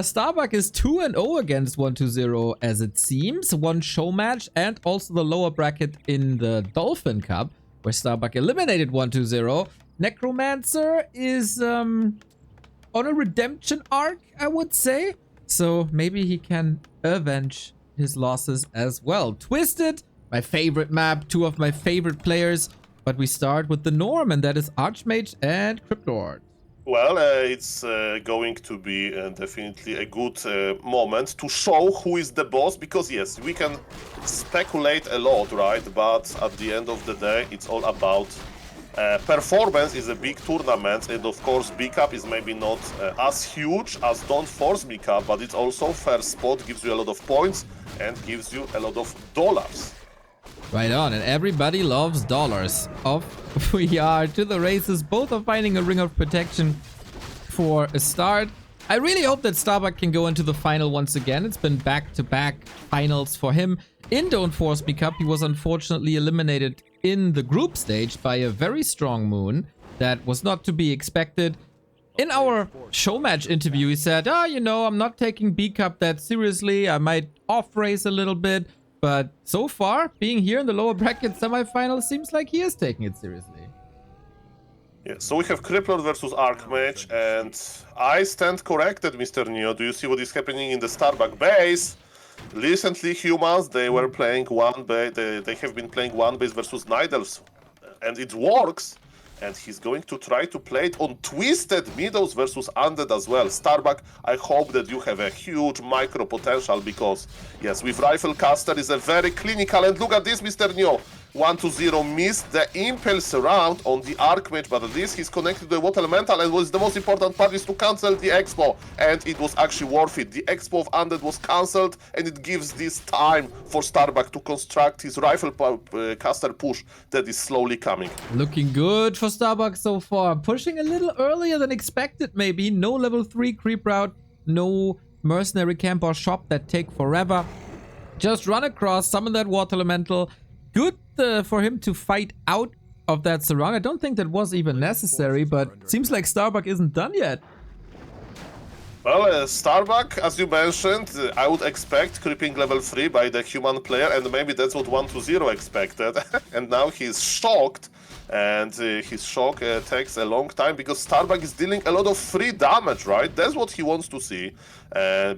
Starbuck is 2-0 against 120 as it seems. One show match and also the lower bracket in the Dolphin Cup, where Starbuck eliminated 120. Necromancer is on a redemption arc, I would say. So maybe he can avenge his losses as well. Twisted, my favorite map, two of my favorite players. But we start with the norm, and that is Archmage and Cryptlord. Well, it's going to be definitely a good moment to show who is the boss, because yes, we can speculate a lot, right? But at the end of the day, it's all about performance. Is a big tournament, and of course, B Cup is maybe not as huge as Don't Force Me Cup, but it's also first spot, gives you a lot of points and gives you a lot of dollars. Right on, and everybody loves dollars. Off we are to the races. Both are finding a ring of protection for a start. I really hope that Starbuck can go into the final once again. It's been back-to-back finals for him. In Don't Force Me Cup, he was unfortunately eliminated in the group stage by a very strong Moon. That was not to be expected. In our show match interview, he said, you know, I'm not taking B Cup that seriously. I might off-race a little bit. But so far, being here in the lower bracket semifinal seems like he is taking it seriously. Yeah, so we have Cryptlord versus Archmage, and I stand corrected, Mr. Neo. Do you see what is happening in the Starbuck base? Recently, humans, they were playing one base, they have been playing one base versus Night Elves, and it works. And he's going to try to play it on Twisted Meadows versus Undead as well. Starbuck, I hope that you have a huge micro potential, because, yes, with Rifle Caster is a very clinical. And look at this, Mr. Neo. 120 missed the Impulse round on the Archmage, but at least he's connected to the Water Elemental, and what is the most important part is to cancel the Expo, and it was actually worth it. The Expo of Undead was cancelled, and it gives this time for Starbuck to construct his Rifle Caster push that is slowly coming. Looking good for Starbuck so far. Pushing a little earlier than expected maybe. No level 3 creep route, no mercenary camp or shop that take forever. Just run across, summon that Water Elemental. Good for him to fight out of that Sarang. I don't think that was even necessary, but seems like Starbuck isn't done yet. Well, Starbuck, as you mentioned, I would expect creeping level 3 by the human player, and maybe that's what 120 expected. And now he's shocked, and his shock takes a long time, because Starbuck is dealing a lot of free damage, right? That's what he wants to see,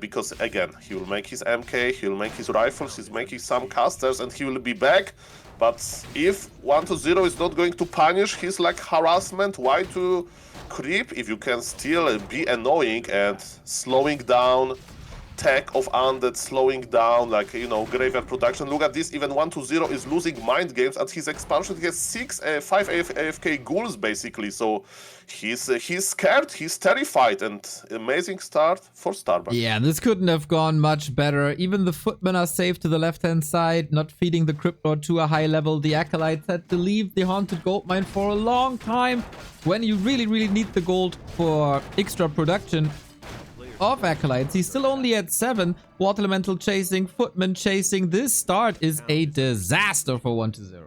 because again, he will make his MK, he will make his rifles, he's making some casters, and he will be back. But if 120 is not going to punish his like harassment, why to creep if you can still be annoying and slowing down tech of Undead, slowing down, like, you know, graveyard production. Look at this, even 120 is losing mind games. At his expansion, he has 5 AFK ghouls, basically. So he's scared, he's terrified, and amazing start for Starbuck. Yeah, this couldn't have gone much better. Even the footmen are safe to the left-hand side, not feeding the Cryptlord to a high level. The Acolytes had to leave the Haunted Gold Mine for a long time when you really, really need the gold for extra production of Acolytes. He's still only at 7. Water Elemental chasing, Footman chasing. This start is a disaster for 120.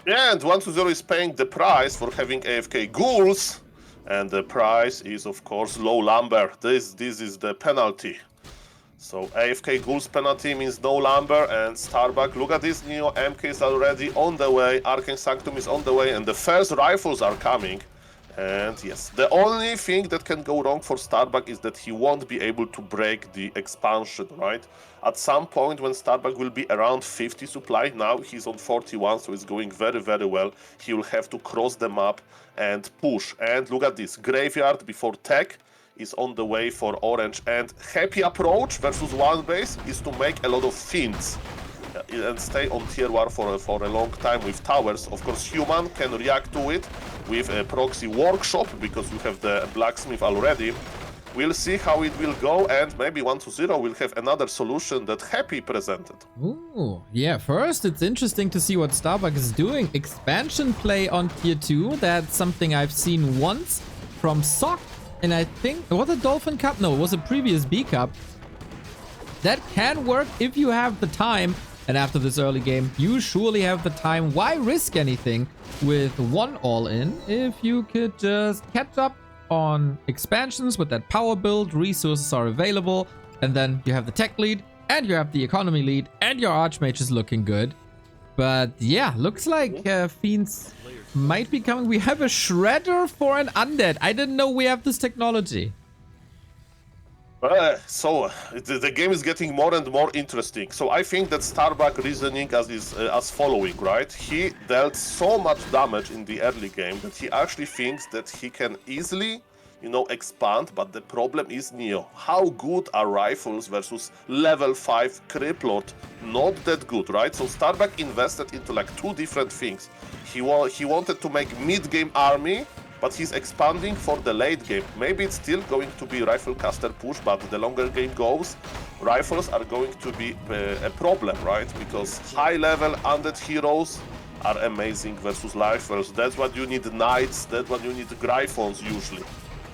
Yeah, and 120 is paying the price for having AFK ghouls, and the price is, of course, low lumber. This is the penalty. So AFK ghouls penalty means no lumber, and Starbuck, look at this, Neo MK is already on the way, Arcane Sanctum is on the way, and the first rifles are coming. And yes, the only thing that can go wrong for Starbuck is that he won't be able to break the expansion, right? At some point when Starbuck will be around 50 supply, now he's on 41, so it's going very, very well. He will have to cross the map and push. And look at this, Graveyard before Tech is on the way for Orange. And happy approach versus one base is to make a lot of fints and stay on tier 1 for a long time with towers. Of course, human can react to it with a proxy workshop, because you have the blacksmith already. We'll see how it will go, and maybe 120 will have another solution that Happy presented. Ooh, yeah, first it's interesting to see what Starbuck is doing. Expansion play on tier 2, that's something I've seen once from Sock, and I think, was it Dolphin Cup? No, it was a previous B Cup. That can work if you have the time. And after this early game, you surely have the time. Why risk anything with one all-in if you could just catch up on expansions with that power build, resources are available, and then you have the tech lead, and you have the economy lead, and your archmage is looking good. But yeah, looks like Fiends might be coming. We have a Shredder for an Undead. I didn't know we have this technology. The game is getting more and more interesting. So I think that Starbuck reasoning is as following, right? He dealt so much damage in the early game that he actually thinks that he can easily, expand. But the problem is, Neo, how good are rifles versus level 5 Criplord? Not that good, right? So Starbuck invested into like two different things. He wanted to make mid-game army, but he's expanding for the late game. Maybe it's still going to be rifle caster push, but the longer game goes, rifles are going to be a problem, right? Because high level undead heroes are amazing versus rifles. That's what you need knights, that's what you need Gryphons usually.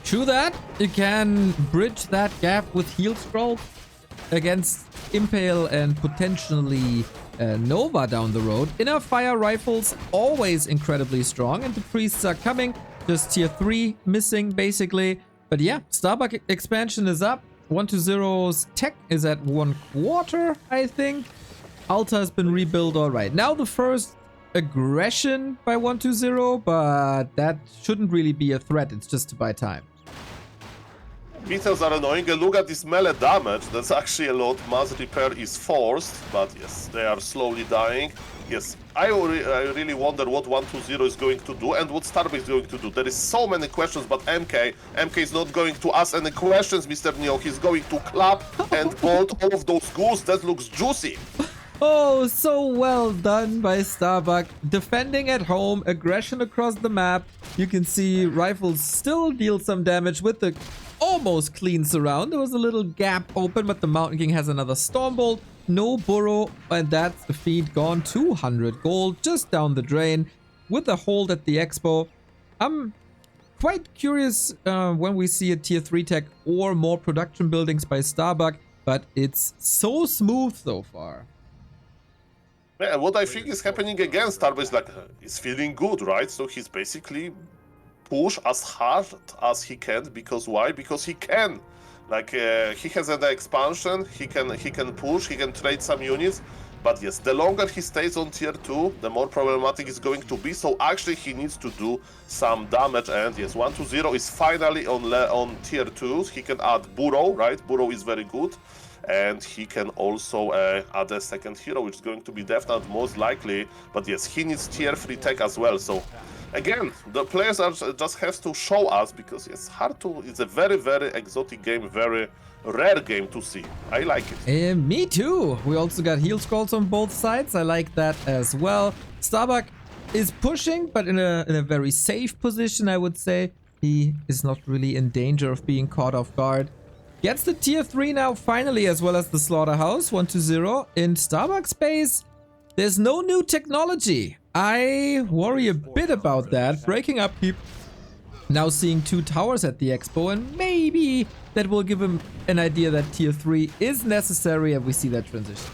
True that. You can bridge that gap with heal scroll against Impale and potentially Nova down the road. Inner fire rifles always incredibly strong, and the priests are coming. Just tier 3 missing, basically. But yeah, Starbuck expansion is up. 120's tech is at 1/4, I think. Alta has been rebuilt alright. Now the first aggression by 120, but that shouldn't really be a threat. It's just to buy time. Beetles are annoying, and look at this melee damage. That's actually a lot. Mass repair is forced, but yes, they are slowly dying. Yes, I really wonder what 120 is going to do and what Starbuck is going to do. There is so many questions, but MK is not going to ask any questions, Mr. Neo. He's going to clap and bolt all of those ghouls. That looks juicy. Oh, so well done by Starbuck. Defending at home, aggression across the map. You can see rifles still deal some damage with the almost clean surround. There was a little gap open, but the Mountain King has another Stormbolt. No burrow, and that's the feed gone. 200 gold just down the drain with a hold at the expo. I'm quite curious when we see a tier 3 tech or more production buildings by Starbuck, but it's so smooth so far. Yeah, what I think is happening again, Starbuck is like, he's feeling good, right? So he's basically push as hard as he can. Because why? Because he can. Like he has an expansion, he can push, he can trade some units, but yes, the longer he stays on tier 2, the more problematic it's going to be. So actually he needs to do some damage, and yes, 120 is finally on tier 2. He can add Burrow, right? Burrow is very good, and he can also add a second hero, which is going to be Death Knight most likely. But yes, he needs tier 3 tech as well. So again, the players just have to show us, because it's hard to. It's a very, very exotic game, very rare game to see. I like it. Me too. We also got heal scrolls on both sides. I like that as well. Starbuck is pushing, but in a very safe position, I would say. He is not really in danger of being caught off guard. Gets the tier 3 now finally, as well as the slaughterhouse. 120 in Starbuck space. There's no new technology. I worry a bit about that. Breaking up keep. Now seeing 2 towers at the expo, and maybe that will give him an idea that tier 3 is necessary, and we see that transition.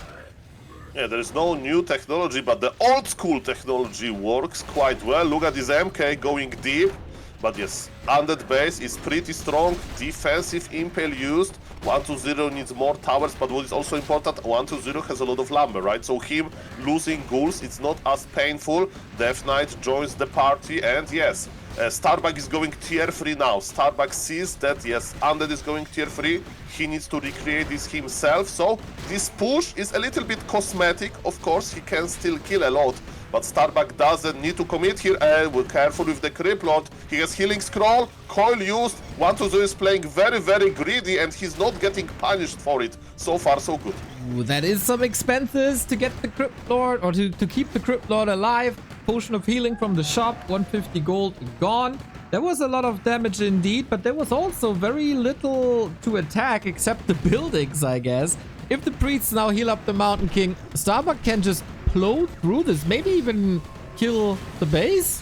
Yeah, there is no new technology, but the old school technology works quite well. Look at this MK going deep. But yes, undead base is pretty strong. Defensive impale used. 120 needs more towers, but what is also important, 120 has a lot of lumber, right? So him losing ghouls, it's not as painful. Death Knight joins the party, and yes, Starbuck is going tier 3 now. Starbuck sees that, yes, Undead is going tier 3. He needs to recreate this himself. So this push is a little bit cosmetic. Of course, he can still kill a lot, but Starbuck doesn't need to commit here. We're careful with the Criplord. He has healing scroll, coil used. 120 is playing very, very greedy, and he's not getting punished for it. So far, so good. Ooh, that is some expenses to get the Criplord, or to keep the Criplord alive. Potion of healing from the shop, 150 gold gone. There was a lot of damage indeed, but there was also very little to attack except the buildings, I guess. If the priests now heal up the Mountain King, Starbuck can just plow through this, maybe even kill the base.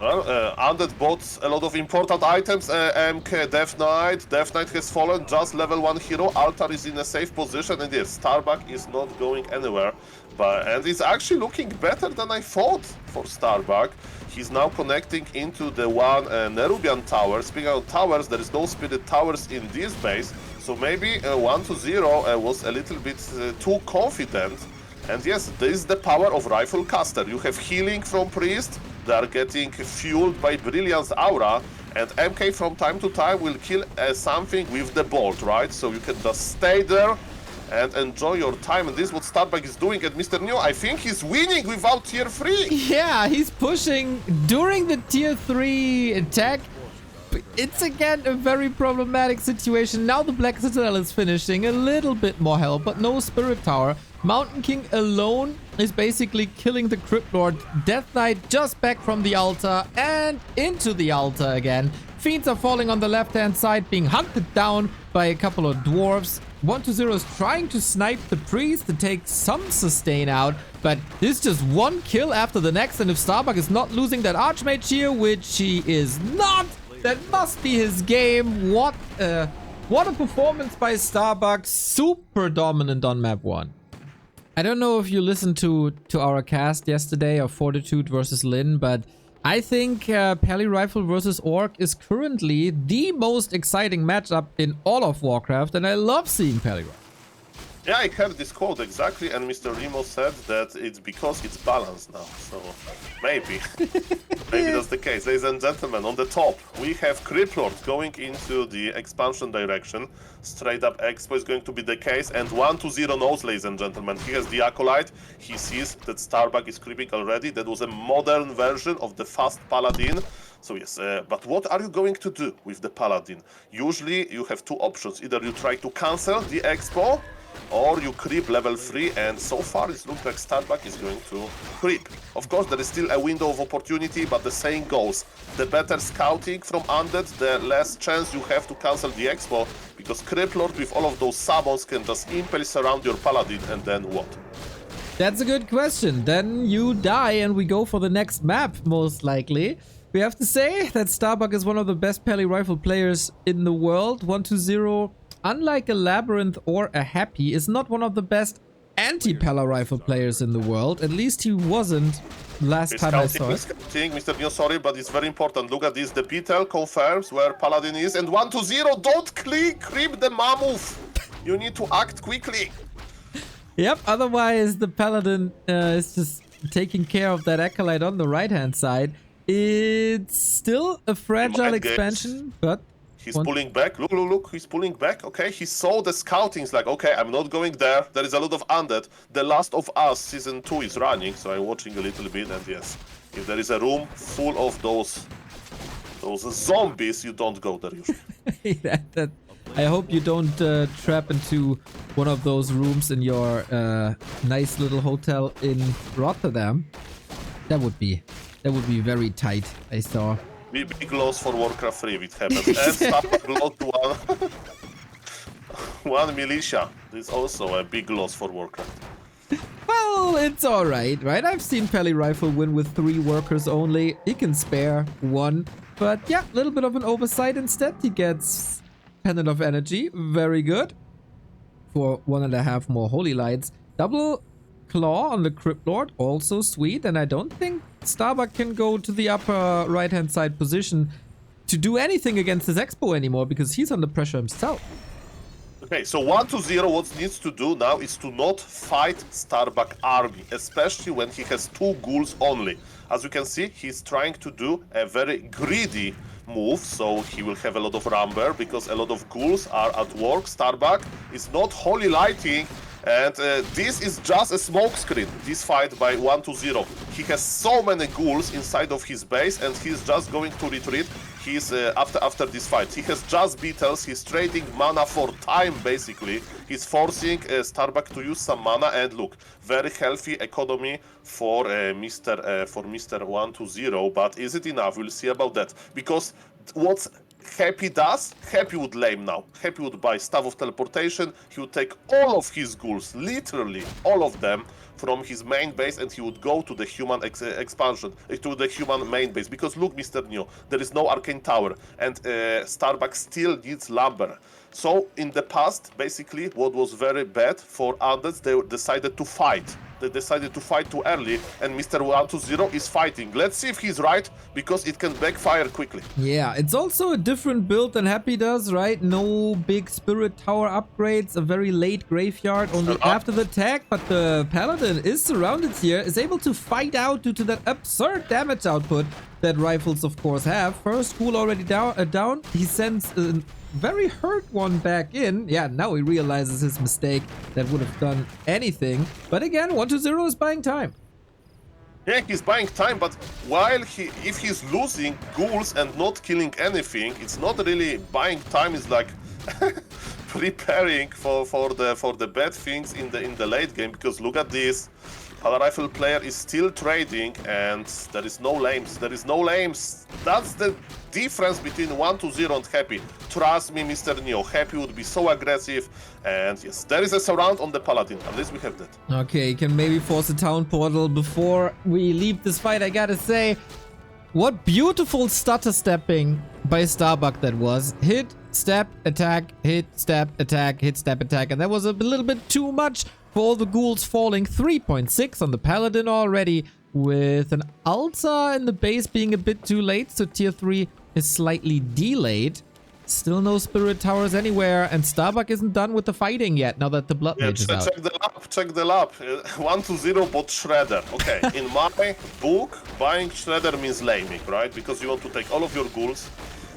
Well, Undead bought a lot of important items. MK, Death Knight. Death Knight has fallen, just level 1 hero. Altar is in a safe position, and yes, Starbuck is not going anywhere. And it's actually looking better than I thought for Starbuck. He's now connecting into the one Nerubian tower. Speaking of towers, there is no Spirit Towers in this base, so maybe 1-0 was a little bit too confident. And yes, this is the power of Rifle Caster. You have healing from Priest, they are getting fueled by Brilliance Aura, and MK from time to time will kill something with the bolt, right? So you can just stay there and enjoy your time, and this is what Starbuck is doing. And Mr. New, I think he's winning without tier 3. Yeah, he's pushing during the tier 3 attack. It's again a very problematic situation. Now the Black Citadel is finishing, a little bit more help, but no Spirit Tower. Mountain King alone is basically killing the Crypt Lord. Death Knight just back from the altar and into the altar again. Fiends are falling on the left-hand side, being hunted down by a couple of dwarves. 1-0 is trying to snipe the priest to take some sustain out, but this is just one kill after the next, and if Starbuck is not losing that Archmage here, which he is not, that must be his game. What a performance by Starbuck. Super dominant on map 1. I don't know if you listened to our cast yesterday of Fortitude versus Lin, but I think Pally Rifle versus Orc is currently the most exciting matchup in all of Warcraft, and I love seeing Pally Rifle. Yeah, I heard this quote exactly, and Mr. Remo said that it's because it's balanced now, so maybe. Maybe that's the case. Ladies and gentlemen, on the top, we have Crypt Lord going into the expansion direction. Straight up Expo is going to be the case, and 1-0 knows, ladies and gentlemen. He has the Acolyte, he sees that Starbuck is creeping already. That was a modern version of the fast Paladin. So yes, but what are you going to do with the Paladin? Usually you have two options. Either you try to cancel the Expo, or you creep level 3, and so far it looks like Starbuck is going to creep. Of course, there is still a window of opportunity, but the saying goes, the better scouting from Undead, the less chance you have to cancel the Expo, because Crypt Lord with all of those summons can just impale surround your Paladin, and then what? That's a good question. Then you die and we go for the next map, most likely. We have to say that Starbuck is one of the best Pally Rifle players in the world. 1-0, unlike a Labyrinth or a Happy, is not one of the best anti-Pally Rifle players in the world. At least he wasn't last time I saw it. Mr. Neo, sorry, but it's very important. Look at this. The Beetle confirms where Paladin is, and 1-0, don't creep the Mammoth. You need to act quickly. Yep, otherwise the Paladin is just taking care of that Acolyte on the right-hand side. It's still a fragile expansion, but... He's pulling back. Look, he's pulling back. Okay, he saw the scouting. He's like, okay, I'm not going there. There is a lot of Undead. The Last of Us Season 2 is running, so I'm watching a little bit, and yes, if there is a room full of those zombies, you don't go there usually. I hope you don't trap into one of those rooms in your nice little hotel in Rotterdam. That would be very tight, I saw. Big loss for Warcraft 3 if it happens. And Starbuck lost one militia. This is also a big loss for Warcraft. Well, it's alright, right? I've seen Pally Rifle win with 3 workers only. He can spare 1. But yeah, a little bit of an oversight instead. He gets Pendant of Energy. Very good. For 1.5 more Holy Lights. Double Claw on the Crypt Lord. Also sweet. And I don't think Starbuck can go to the upper right-hand side position to do anything against this Expo anymore, because he's under pressure himself. Okay, so 1-0, what needs to do now is to not fight Starbuck army, especially when he has 2 ghouls only. As you can see, he's trying to do a very greedy move, so he will have a lot of Rumber, because a lot of ghouls are at work. Starbuck is not holy lighting, and this is just a smoke screen, this fight by 1-0. He has so many ghouls inside of his base, and he's just going to retreat. He's after this fight. He has just beetles, he's trading mana for time, basically. He's forcing Starbuck to use some mana, and look, very healthy economy for Mr. 1-0, but is it enough? We'll see about that. Because what's Happy does, Happy would lame now. Happy would buy Staff of Teleportation, he would take all of his ghouls, literally all of them, from his main base, and he would go to the human expansion, to the human main base. Because look, Mr. Neo, there is no Arcane Tower, and Starbuck still needs lumber. So in the past, basically, what was very bad for Undeads, they decided to fight. They decided to fight too early, and Mr. 120 is fighting. Let's see if he's right, because it can backfire quickly. Yeah, it's also a different build than Happy does, right? No big Spirit Tower upgrades, a very late graveyard only after the tag, but the Paladin is surrounded here, is able to fight out due to that absurd damage output that rifles, of course, have. First ghoul already down. He sends a very hurt one back in. Yeah, now he realizes his mistake. That would have done anything. But again, 120 is buying time. Yeah, he's buying time, but if he's losing ghouls and not killing anything, it's not really buying time. It's like preparing for the bad things in the late game. Because look at this. Power Rifle player is still trading, and there is no lames. There is no lames. That's the difference between 120 and Happy. Trust me, Mr. Neo, Happy would be so aggressive. And yes, there is a surround on the Paladin. At least we have that. Okay, can maybe force a town portal before we leave this fight. I gotta say, what beautiful stutter stepping by Starbuck that was. Hit, step, attack, hit, step, attack, hit, step, attack. And that was a little bit too much for all the ghouls falling. 3.6 on the Paladin already, with an Altar in the base being a bit too late. So tier 3 is slightly delayed. Still no Spirit Towers anywhere, and Starbuck isn't done with the fighting yet, now that the Blood Mage is out. Check the lab. 120 bought Shredder. Okay, in my book, buying Shredder means laming, right? Because you want to take all of your ghouls.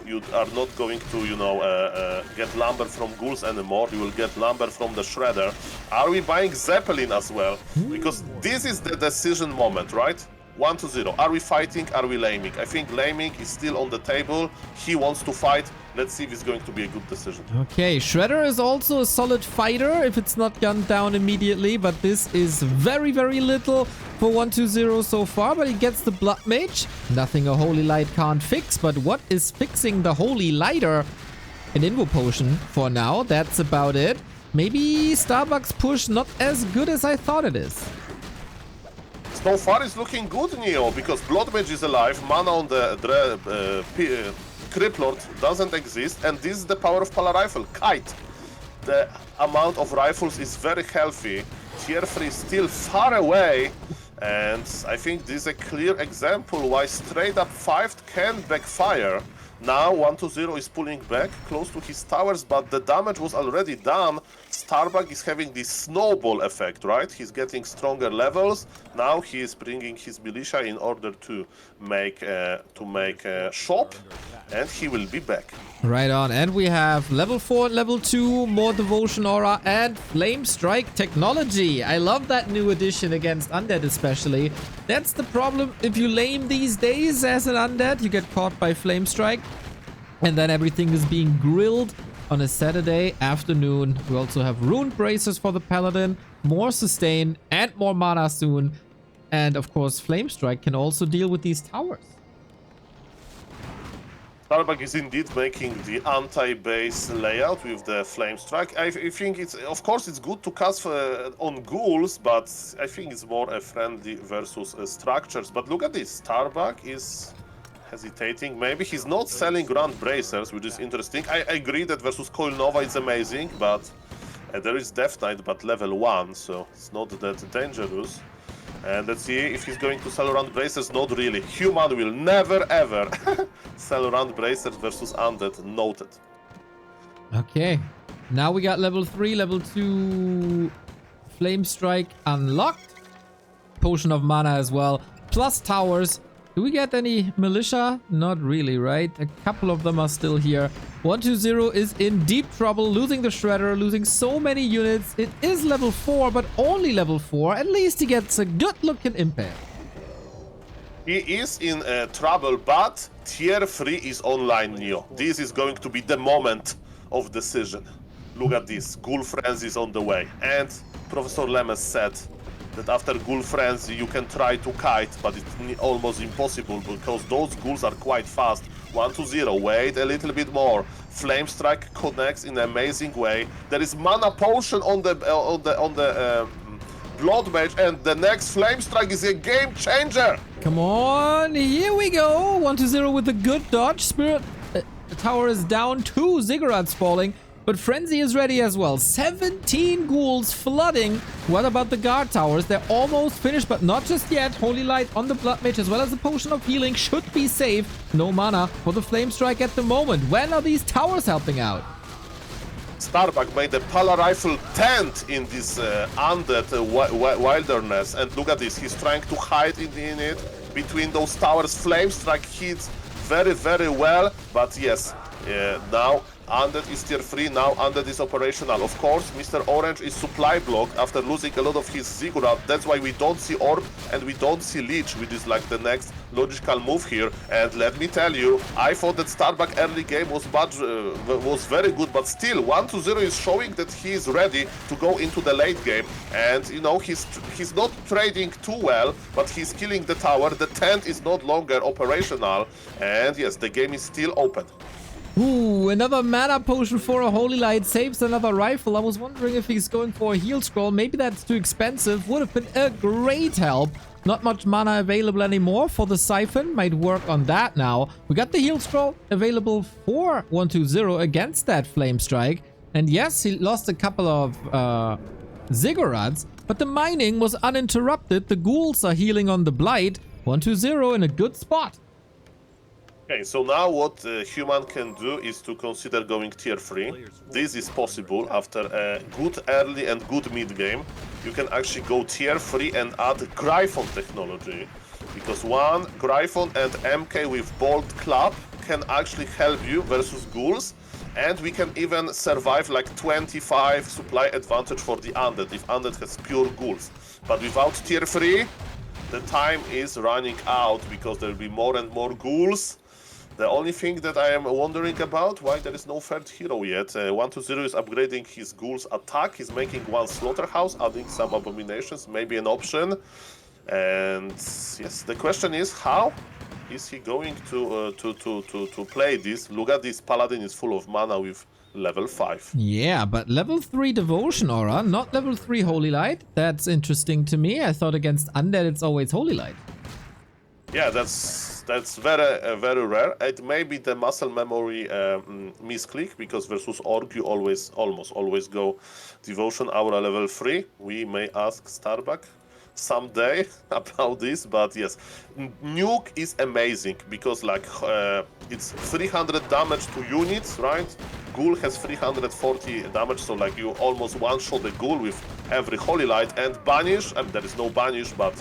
You are not going to, get lumber from ghouls anymore. You will get lumber from the Shredder. Are we buying Zeppelin as well? Because this is the decision moment, right? 120. Are we fighting? Are we laming? I think laming is still on the table. He wants to fight. Let's see if it's going to be a good decision. Okay, Shredder is also a solid fighter if it's not gunned down immediately, but this is very, very little for 120 so far, but he gets the Blood Mage. Nothing a Holy Light can't fix, but what is fixing the Holy Lighter? An Invo Potion for now, that's about it. Maybe Starbuck's push not as good as I thought it is. So far it's looking good, Neo, because Blood Mage is alive, mana on the Crypt Lord doesn't exist, and this is the power of Power Rifle, Kite. The amount of rifles is very healthy, tier 3 is still far away, and I think this is a clear example why straight up 5 can backfire. Now 120 is pulling back close to his towers, but the damage was already done. Starbuck is having this snowball effect, right? He's getting stronger levels. Now he is bringing his militia in order to make a shop, and he will be back. Right on, and we have level 4 and level 2, more Devotion Aura, and Flame Strike technology. I love that new addition against Undead especially. That's the problem if you lame these days as an Undead, you get caught by Flame Strike, and then everything is being grilled on a Saturday afternoon. We also have Rune Bracers for the Paladin, more sustain, and more mana soon. And of course, Flame Strike can also deal with these towers. Starbuck is indeed making the anti-base layout with the Flame Strike. I think it's, of course, it's good to cast on ghouls, but I think it's more a friendly versus structures. But look at this, Starbuck is hesitating. Maybe he's not selling Grand Bracers, which is interesting. I agree that versus Coil Nova is amazing, but there is Death Knight, but level 1, so it's not that dangerous. And let's see if he's going to sell around bracers. Not really. Human will never ever sell around bracers versus Undead. Noted. Okay. Now we got level 3, level 2 Flame Strike unlocked. Potion of Mana as well. Plus towers. Do we get any militia? Not really, right? A couple of them are still here. 120 is in deep trouble, losing the Shredder, losing so many units. It is level 4, but only level 4. At least he gets a good-looking impact. He is in trouble, but tier 3 is online, Neo. This is going to be the moment of decision. Look at this. Ghoul Frenzy is on the way. And Professor Lemes said that after Ghoul Frenzy you can try to kite, but it's almost impossible because those ghouls are quite fast. 1-0, wait a little bit more. Flame Strike connects in an amazing way. There is mana potion on the Blood Mage, and the next Flame Strike is a game changer. Come on, here we go. 1-0 with a good dodge. Spirit Tower is down, 2 Ziggurats falling, but Frenzy is ready as well. 17 ghouls flooding. What about the guard towers? They're almost finished, but not just yet. Holy Light on the Blood Mage as well as the Potion of Healing should be safe. No mana for the Flame Strike at the moment. When are these towers helping out? Starbuck made a Pala Rifle tent in this undead wilderness, and look at this, he's trying to hide in it between those towers. Flame Strike hits very, very well, but yes, now Undead is tier 3, now Undead is operational. Of course, Mr. Orange is supply blocked after losing a lot of his Ziggurat. That's why we don't see Orb and we don't see Leech, which is like the next logical move here. And let me tell you, I thought that Starbuck early game was very good, but still 1-0 is showing that he is ready to go into the late game. And you know, he's not trading too well, but he's killing the tower. The tent is not longer operational, and yes, the game is still open. Ooh, another mana potion for a Holy Light saves another rifle. I was wondering if he's going for a heal scroll. Maybe that's too expensive. Would have been a great help. Not much mana available anymore for the Siphon. Might work on that now. We got the heal scroll available for 1-2-0 against that Flame Strike. And yes, he lost a couple of Ziggurats, but the mining was uninterrupted. The ghouls are healing on the Blight. 1-2-0 in a good spot. Okay, so now what human can do is to consider going tier 3. This is possible after a good early and good mid game. You can actually go tier 3 and add Gryphon technology, because one Gryphon and MK with Bolt Club can actually help you versus ghouls, and we can even survive like 25 supply advantage for the Undead if Undead has pure ghouls. But without tier 3, the time is running out because there will be more and more ghouls. The only thing that I am wondering about, why there is no third hero yet. 1-2-0 is upgrading his ghouls attack. He's making one slaughterhouse, adding some abominations, maybe an option. And yes, the question is, how is he going to play this? Look at this, Paladin is full of mana with level 5. Yeah, but level 3 Devotion Aura, not level 3 Holy Light. That's interesting to me. I thought against Undead it's always Holy Light. Yeah, that's very rare. It may be the muscle memory misclick, because versus Orc you almost always go Devotion Aura level 3. We may ask Starbuck someday about this, but yes, Nuke is amazing because like it's 300 damage to units, right? Ghoul has 340 damage, so like you almost one-shot the Ghoul with every Holy Light. And Banish, I mean, there is no Banish, but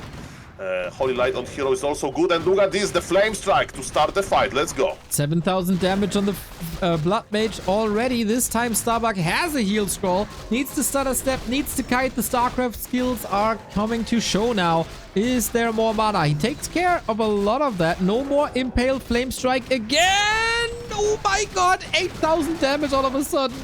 Holy Light on hero is also good. And look at this, the Flame Strike to start the fight. Let's go. 7,000 damage on the Blood Mage already. This time Starbuck has a heal scroll. Needs to stutter step, needs to kite. The StarCraft skills are coming to show now. Is there more mana? He takes care of a lot of that. No more Impale Flame Strike again. Oh my god, 8,000 damage all of a sudden.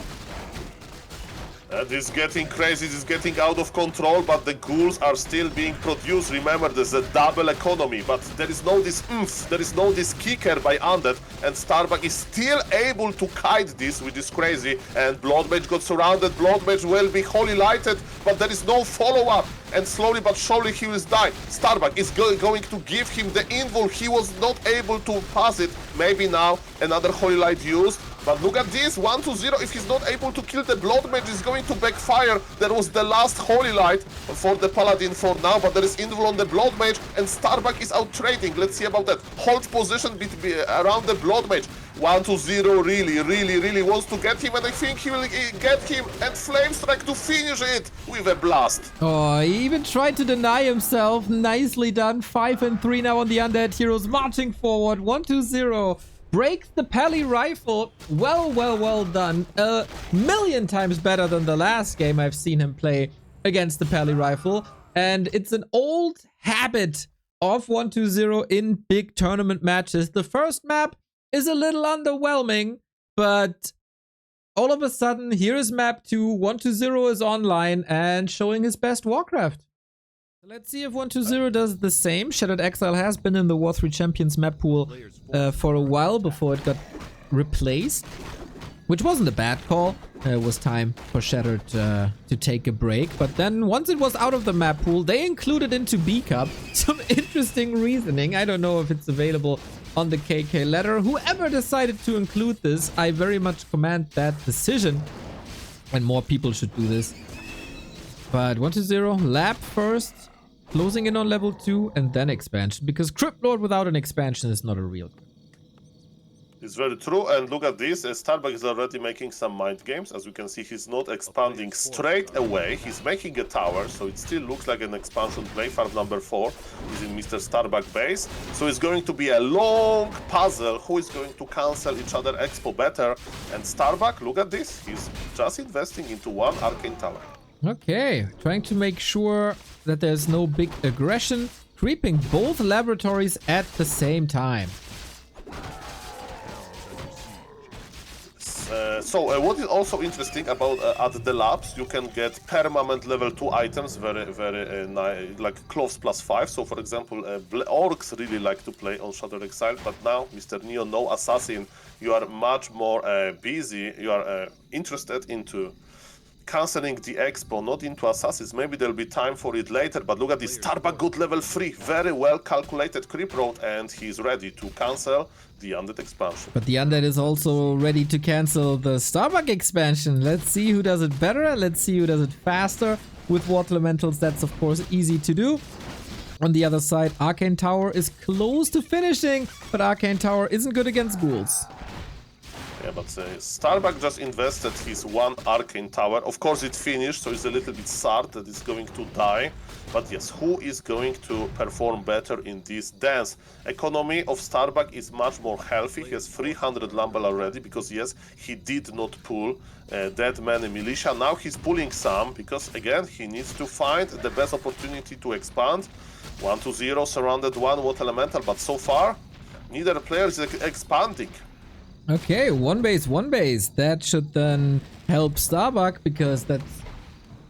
This is getting crazy, this is getting out of control, but the ghouls are still being produced. Remember, there's a double economy, but there is no this oomph, there is no this kicker by Undead, and Starbuck is still able to kite this, which is crazy. And Blood Mage got surrounded, Blood Mage will be Holy Lighted, but there is no follow-up, and slowly but surely he will die. Starbuck is going to give him the invul, he was not able to pass it. Maybe now another Holy Light used. But look at this, 1-0, if he's not able to kill the Blood Mage, is going to backfire. There was the last Holy Light for the Paladin for now, but there is invul on the Blood Mage, and Starbuck is out trading. Let's see about that. Hold position around the Blood Mage. 1-0 really wants to get him, and I think he will get him, and Flame Strike to finish it with a blast. Oh, he even tried to deny himself. Nicely done. 5 and 3 now on the Undead Heroes, marching forward. 1-0. Breaks the Pally Rifle. Well done. A million times better than the last game I've seen him play against the Pally Rifle. And it's an old habit of 1-2-0 in big tournament matches. The first map is a little underwhelming, but all of a sudden, here is map 2. 1-2-0 is online and showing his best Warcraft. Let's see if 120 does the same. Shattered Exile has been in the War 3 Champions map pool for a while before it got replaced, which wasn't a bad call. It was time for Shattered to take a break, but then once it was out of the map pool, they included into B Cup. Some interesting reasoning. I don't know if it's available on the KK letter. Whoever decided to include this, I very much commend that decision, and more people should do this. But 120 lab first, closing in on level 2, and then expansion, because Crypt Lord without an expansion is not a real. It's very true, and look at this, Starbuck is already making some mind games. As you can see, he's not expanding straight away, he's making a tower, so it still looks like an expansion play. Farm number 4 is in Mr. Starbuck base, so it's going to be a long puzzle, who is going to cancel each other expo better, and Starbuck, look at this, he's just investing into one arcane tower. Okay, trying to make sure that there's no big aggression, creeping both laboratories at the same time. What is also interesting about at the labs, you can get permanent level 2 items, very nice, like clothes +5. So for example, orcs really like to play on Shattered Exile, but now Mr. Neo, no assassin, you are much more busy, you are interested into cancelling the expo, not into assassins. Maybe there'll be time for it later, but look at this, Starbuck got level 3, very well calculated creep road, and he's ready to cancel the Undead expansion. But the Undead is also ready to cancel the Starbuck expansion. Let's see who does it better, let's see who does it faster. With Water Elementals, that's of course easy to do. On the other side, Arcane Tower is close to finishing, but Arcane Tower isn't good against ghouls. Yeah, but Starbuck just invested his one arcane tower. Of course it finished, so it's a little bit sad that it's going to die. But yes, who is going to perform better in this dance? Economy of Starbuck is much more healthy. He has 300 Lambel already, because yes, he did not pull that many militia. Now he's pulling some, because again, he needs to find the best opportunity to expand. 120 surrounded one Water Elemental, but so far, neither player is expanding. Okay, one base. That should then help Starbuck, because that's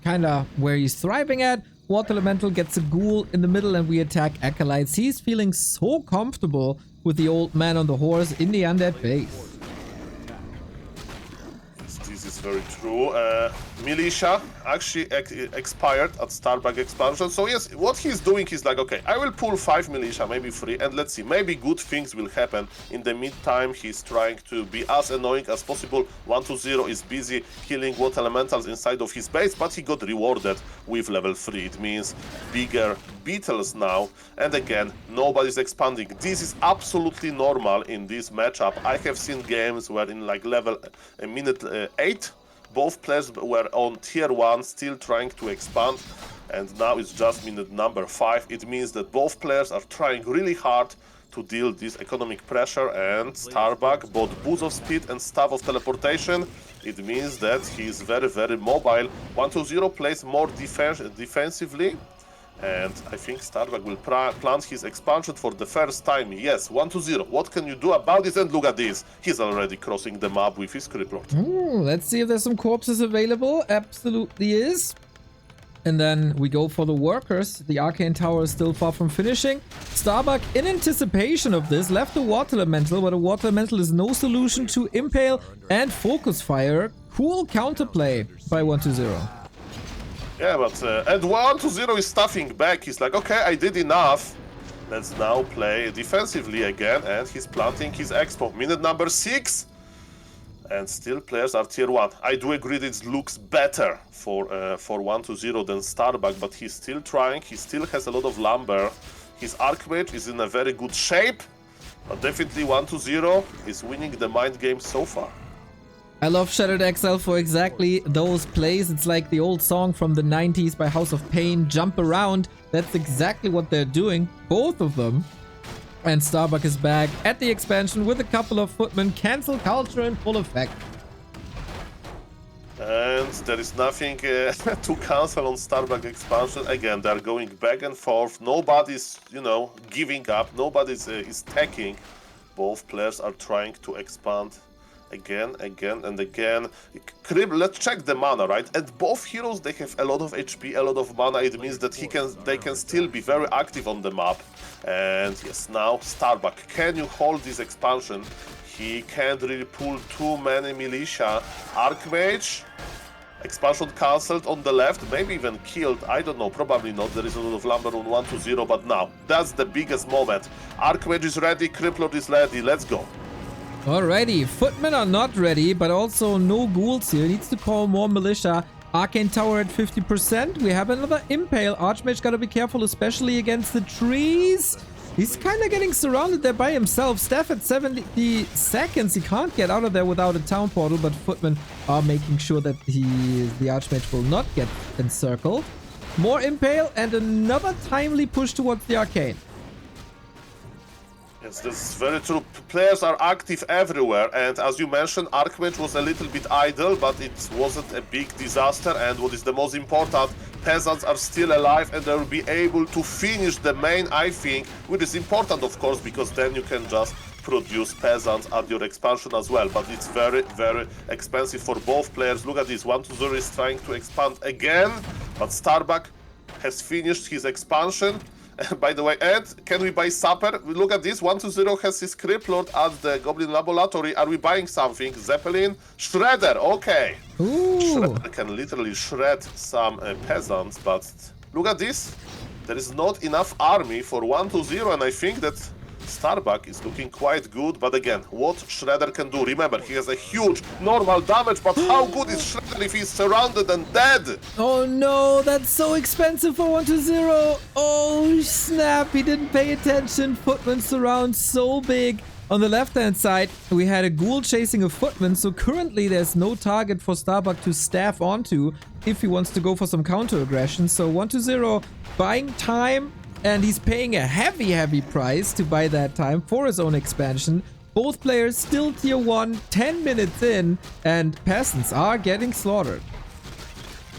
kind of where he's thriving at. Water Elemental gets a ghoul in the middle and we attack Acolytes. He's feeling so comfortable with the old man on the horse in the Undead base. This is very true. Militia actually expired at Starbuck expansion. So yes, what he's doing is like, okay, I will pull 5 militia, maybe 3, and let's see, maybe good things will happen. In the meantime, he's trying to be as annoying as possible. 120 is busy killing Water Elementals inside of his base, but he got rewarded with level 3. It means bigger beetles now, and again, nobody's expanding. This is absolutely normal in this matchup. I have seen games where in like level minute 8, both players were on tier 1, still trying to expand, and now it's just minute number 5. It means that both players are trying really hard to deal this economic pressure, and Starbuck bought Boots of Speed and Staff of Teleportation. It means that he's very mobile. 120 plays more defensively, and I think Starbuck will plant his expansion for the first time. Yes, 120, what can you do about this? And look at this, he's already crossing the map with his Crypt Lord. Let's see if there's some corpses available. Absolutely is. And then we go for the workers. The Arcane Tower is still far from finishing. Starbuck, in anticipation of this, left the Water Elemental, but a Water Elemental is no solution to Impale and Focus Fire. Cool counterplay by 120. Yeah, but and 120 is stuffing back. He's like, okay, I did enough. Let's now play defensively again, and he's planting his expo. Minute number 6, and still players are tier 1. I do agree that it looks better for 120 than Starbuck, but he's still trying. He still has a lot of lumber. His Archmage is in a very good shape, but definitely 120 is winning the mind game so far. I love Shattered Exile for exactly those plays. It's like the old song from the 90s by House of Pain, Jump Around. That's exactly what they're doing, both of them. And Starbuck is back at the expansion with a couple of footmen. Cancel culture in full effect. And there is nothing to cancel on Starbuck expansion. Again, they're going back and forth. Nobody's, giving up. Nobody's is attacking. Both players are trying to expand Again, and again. Let's check the mana, right? And both heroes, they have a lot of HP, a lot of mana. It means that they can still be very active on the map. And yes, now Starbuck, can you hold this expansion? He can't really pull too many militia. Archmage, expansion cancelled on the left, maybe even killed. I don't know, probably not. There is a lot of lumber on 1-0, but now that's the biggest moment. Archmage is ready, Criplord is ready. Let's go. Alrighty, footmen are not ready, but also no ghouls here. Needs to call more militia. Arcane Tower at 50%. We have another Impale. Archmage gotta be careful, especially against the trees. He's kind of getting surrounded there by himself. Steph at 70 seconds. He can't get out of there without a town portal, but footmen are making sure that the Archmage will not get encircled. More Impale and another timely push towards the Arcane. Yes, this is very true. Players are active everywhere, and as you mentioned, Archmage was a little bit idle, but it wasn't a big disaster, and what is the most important, peasants are still alive and they will be able to finish the main, I think, which is important, of course, because then you can just produce peasants at your expansion as well, but it's very, very expensive for both players. Look at this, 1-0 is trying to expand again, but Starbuck has finished his expansion. By the way, and can we buy Supper? Look at this, 1-0 has his Criplord at the Goblin Laboratory. Are we buying something? Zeppelin? Shredder, okay. Ooh. Shredder can literally shred some peasants, but look at this. There is not enough army for 1-0, and I think that Starbuck is looking quite good, but again, what Shredder can do, remember, he has a huge normal damage, but how good is Shredder if he's surrounded and dead? Oh no, that's so expensive for 1-0. Oh snap, he didn't pay attention. Footman surround so big. On the left-hand side, we had a ghoul chasing a footman, so currently there's no target for Starbuck to staff onto if he wants to go for some counter-aggression. So 1-0 buying time, and he's paying a heavy price to buy that time for his own expansion. Both players still tier 1, 10 minutes in, and peasants are getting slaughtered.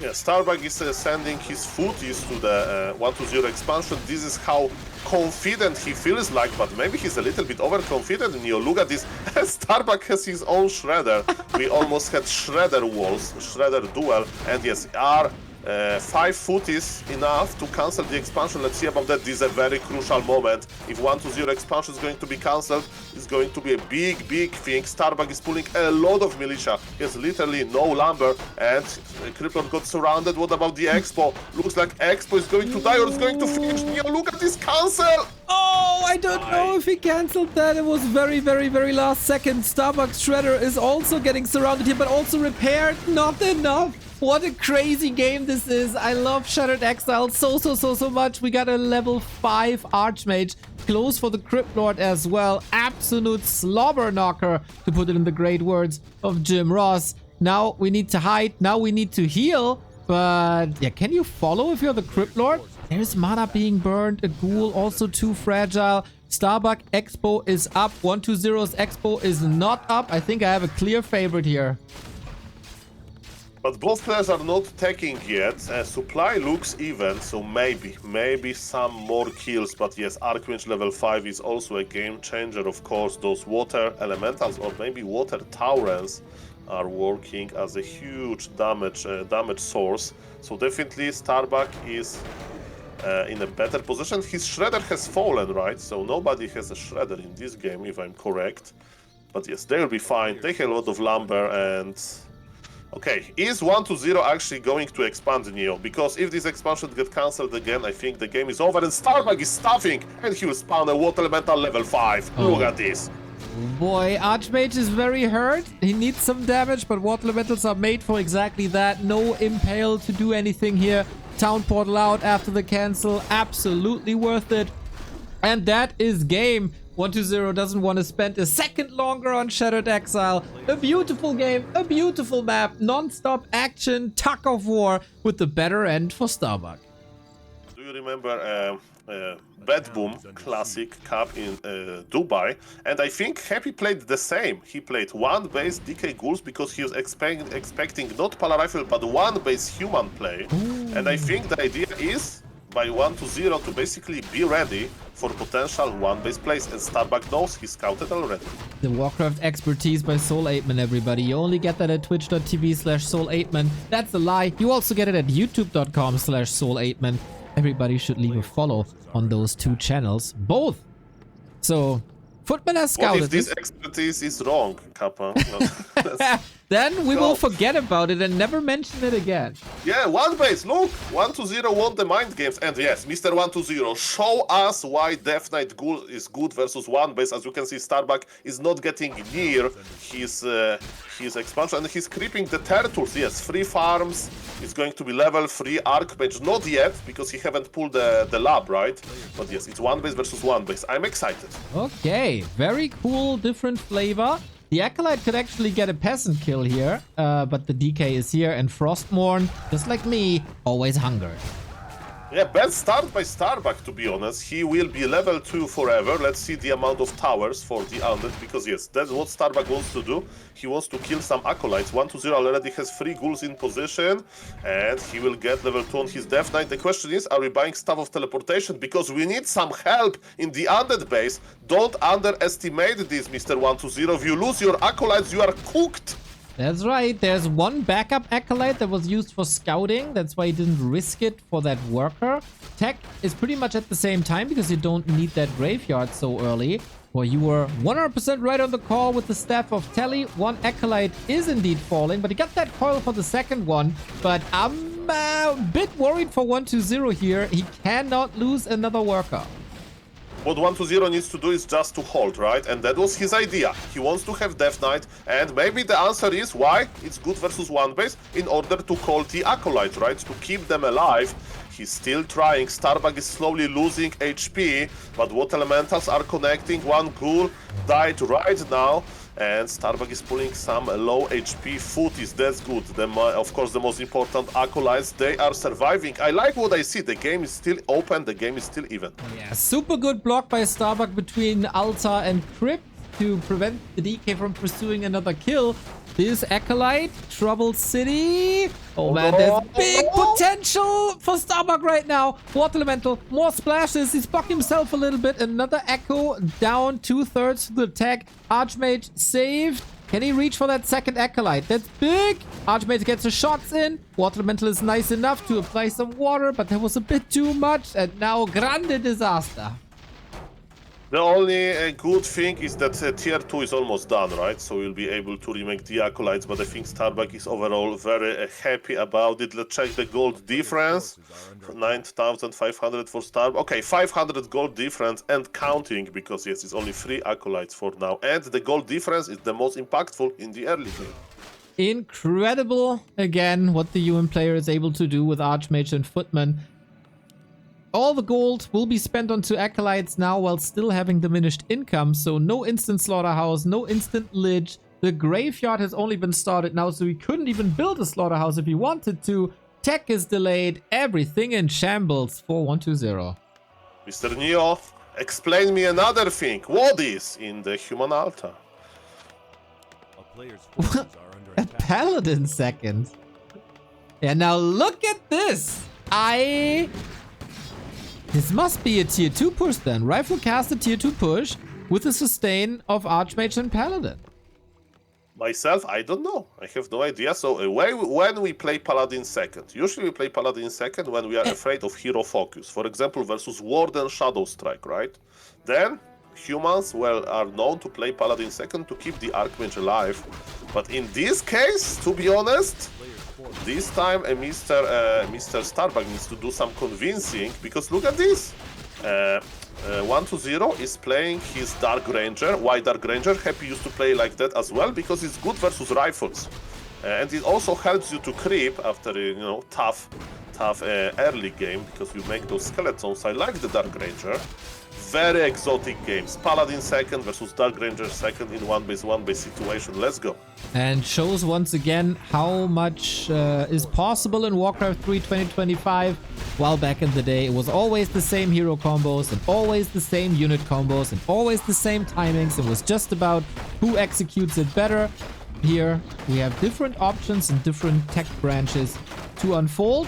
Yeah, Starbuck is sending his footies to the 1-0 expansion. This is how confident he feels like, but maybe he's a little bit overconfident. And you look at this, Starbuck has his own Shredder. We almost had Shredder walls, Shredder duel, and yes, 5 footies enough to cancel the expansion. Let's see about that. This is a very crucial moment. If 1-0 expansion is going to be cancelled, it's going to be a big thing. Starbuck is pulling a lot of militia. He has literally no lumber, and Criplord got surrounded. What about the Expo? Looks like Expo is going to die or is going to finish. Neo, look at this cancel! Oh, I don't know if he cancelled that. It was very last second. Starbuck's Shredder is also getting surrounded here, but also repaired. Not enough. What a crazy game this is. I love Shattered Exile so much. We got a level 5 Archmage. Close for the Crypt Lord as well. Absolute slobber knocker, to put it in the great words of Jim Ross. Now we need to hide. Now we need to heal. But yeah, can you follow if you're the Crypt Lord? There's mana being burned. A ghoul also too fragile. Starbuck Expo is up. 1-0's Expo is not up. I think I have a clear favorite here. But both players are not taking yet. Supply looks even, so maybe some more kills. But yes, Archmage level 5 is also a game changer. Of course, those water elementals or maybe water taurens are working as a huge damage source. So definitely Starbuck is in a better position. His Shredder has fallen, right? So nobody has a Shredder in this game, if I'm correct. But yes, they'll be fine. They have a lot of lumber and... Okay, is 1-0 actually going to expand Neo? Because if this expansion gets cancelled again, I think the game is over and Starbuck is stuffing and he'll spawn a water elemental level 5. Oh. Look at this. Boy, Archmage is very hurt. He needs some damage, but water elementals are made for exactly that. No Impale to do anything here. Town portal out after the cancel. Absolutely worth it. And that is game. 1-0 doesn't want to spend a second longer on Shattered Exile. A beautiful game, a beautiful map, non-stop action, tug of war with the better end for Starbuck. Do you remember Bad Boom Classic Cup in Dubai? And I think Happy played the same. He played one base DK Ghouls because he was expecting not Pala Rifle but one base human play. Ooh. And I think the idea is by 1-0 to basically be ready for potential one-base plays, and Starbuck knows he scouted already. The Warcraft expertise by Soul8man, everybody. You only get that at twitch.tv/Soul8man. That's a lie. You also get it at youtube.com/Soul8man. Everybody should leave a follow on those two channels. Both. So, Footman has scouted. What if this expertise is wrong, Kappa? Then we will forget about it and never mention it again. Yeah, one base, look! 1-0 won the mind games. And yes, Mr. 1-0, show us why Death Knight Ghoul is good versus one base. As you can see, Starbuck is not getting near his expansion, and he's creeping the turtles. Yes, free farms. It's going to be level 3 Archmage. Not yet, because he haven't pulled the lab, right? But yes, it's one base versus one base. I'm excited. Okay, very cool, different flavor. The Acolyte could actually get a peasant kill here, but the DK is here, and Frostmourne, just like me, always hungered. Yeah, bad start by Starbuck, to be honest. He will be level 2 forever. Let's see the amount of towers for the Undead, because yes, that's what Starbuck wants to do. He wants to kill some Acolytes. 1-0 already has 3 ghouls in position, and he will get level 2 on his Death Knight. The question is, are we buying Staff of Teleportation? Because we need some help in the Undead base. Don't underestimate this, Mr. 1-0. If you lose your Acolytes, you are cooked. That's right. There's one backup Acolyte that was used for scouting. That's why he didn't risk it for that worker. Tech is pretty much at the same time because you don't need that graveyard so early. Well, you were 100% right on the call with the Staff of Telly. One Acolyte is indeed falling, but he got that coil for the second one. But I'm a bit worried for 1-0 here. He cannot lose another worker. What 1-0 needs to do is just to hold, right? And that was his idea. He wants to have Death Knight, and maybe the answer is why it's good versus one base, in order to call the Acolyte, right? To keep them alive. He's still trying. Starbuck is slowly losing HP, but what elementals are connecting? One ghoul died right now, and Starbuck is pulling some low HP footies. That's good. Of course, the most important Acolytes, they are surviving. I like what I see. The game is still open. The game is still even. Yeah, super good block by Starbuck between Altar and Crypt to prevent the DK from pursuing another kill. This Acolyte, Trouble City. Oh man, there's big potential for Starbuck right now. Water Elemental, more splashes. He's bucked himself a little bit. Another Echo down 2/3 to the attack. Archmage saved. Can he reach for that second Acolyte? That's big. Archmage gets the shots in. Water Elemental is nice enough to apply some water, but that was a bit too much. And now grande disaster. The only good thing is that tier 2 is almost done, right? So we'll be able to remake the Acolytes, but I think Starbuck is overall very happy about it. Let's check the gold difference. 9,500 for Starbuck. Okay, 500 gold difference and counting, because yes, it's only 3 Acolytes for now. And the gold difference is the most impactful in the early game. Incredible, again, what the UN player is able to do with Archmage and Footman. All the gold will be spent on 2 Acolytes now while still having diminished income, so no instant Slaughterhouse, no instant Lich. The Graveyard has only been started now, so we couldn't even build a Slaughterhouse if we wanted to. Tech is delayed, everything in shambles for 1-0. Mr. Neo, explain me another thing. What is in the human altar? A Paladin second. Yeah, now look at this. This must be a tier 2 push then. Rifle cast a tier 2 push with the sustain of Archmage and Paladin. Myself, I don't know. I have no idea. So when we play Paladin second, usually we play Paladin second when we are afraid of hero focus. For example, versus Warden Shadow Strike, right? Then humans, well, are known to play Paladin second to keep the Archmage alive. But in this case, to be honest, this time Mr. Starbuck needs to do some convincing, because look at this. 1-0 is playing his Dark Ranger. Why Dark Ranger? Happy used to play like that as well, because it's good versus rifles. And it also helps you to creep after a tough early game, because you make those skeletons. I like the Dark Ranger. Very exotic games. Paladin second versus Dark Ranger second in one base situation. Let's go. And shows once again how much is possible in Warcraft 3 2025. While back in the day, it was always the same hero combos and always the same unit combos and always the same timings. It was just about who executes it better. Here we have different options and different tech branches to unfold.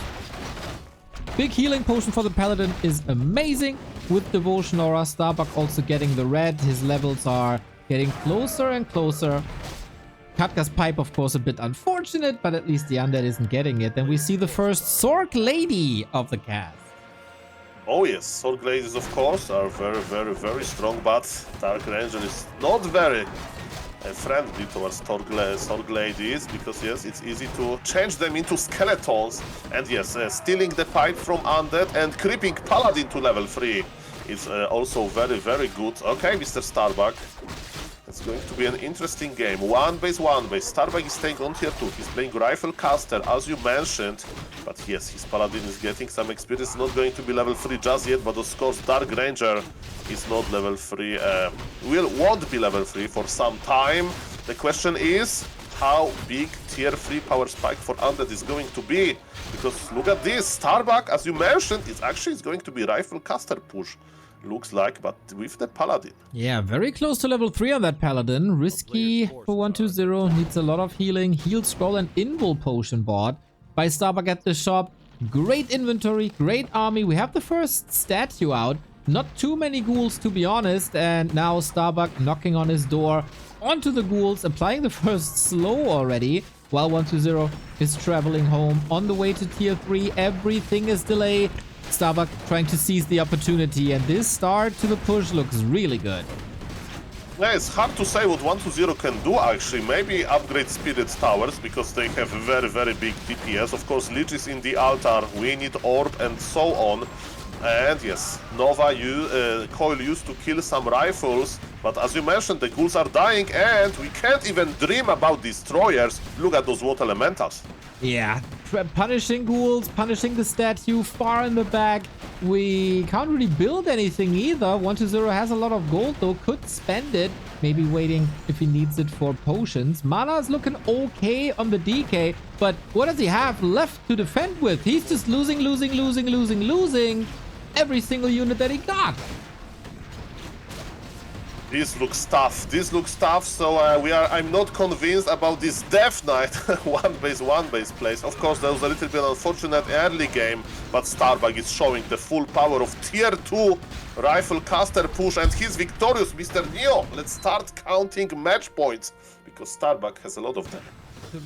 Big healing potion for the Paladin is amazing. With Devotion Aura, Starbuck also getting the red. His levels are getting closer and closer. Katka's Pipe, of course, a bit unfortunate, but at least the Undead isn't getting it. Then we see the first Sork Lady of the cast. Oh yes, Sork Ladies of course are very strong, but Dark Ranger is not very friendly towards Sork Ladies, because yes, it's easy to change them into skeletons. And yes, stealing the pipe from Undead and creeping Paladin to level 3 is also very good. Okay, Mr. Starbuck. It's going to be an interesting game. One base. Starbuck is staying on tier 2. He's playing Rifle Caster, as you mentioned. But yes, his Paladin is getting some experience. Not going to be level 3 just yet, but of course Dark Ranger is not level 3. Won't be level 3 for some time. The question is how big tier 3 power spike for Undead is going to be. Because look at this, Starbuck, as you mentioned, it's going to be Rifle Caster push. Looks like, but with the Paladin. Yeah, very close to level 3 on that Paladin. Risky for 120. Needs a lot of healing. Heal Scroll and Invul Potion bought by Starbuck at the shop. Great inventory, great army. We have the first statue out. Not too many ghouls, to be honest. And now Starbuck knocking on his door onto the ghouls, applying the first slow already. While 120 is traveling home on the way to tier 3. Everything is delayed. Starbuck trying to seize the opportunity, and this start to the push looks really good. Yeah, it's hard to say what 120 can do actually. Maybe upgrade Spirit Towers, because they have very big DPS. Of course, Lich is in the altar, we need Orb and so on. And yes, Nova Coil used to kill some rifles, but as you mentioned, the ghouls are dying and we can't even dream about destroyers. Look at those water elementals. Yeah, punishing ghouls, punishing the statue far in the back. We can't really build anything either. 120 has a lot of gold though, could spend it. Maybe waiting if he needs it for potions. Mana is looking okay on the DK, but what does he have left to defend with? He's just losing every single unit that he got. This looks tough, so I'm not convinced about this Death Knight one base place. Of course, there was a little bit unfortunate early game, but Starbuck is showing the full power of tier 2 Rifle Caster push, and he's victorious, Mr. Neo. Let's start counting match points, because Starbuck has a lot of them.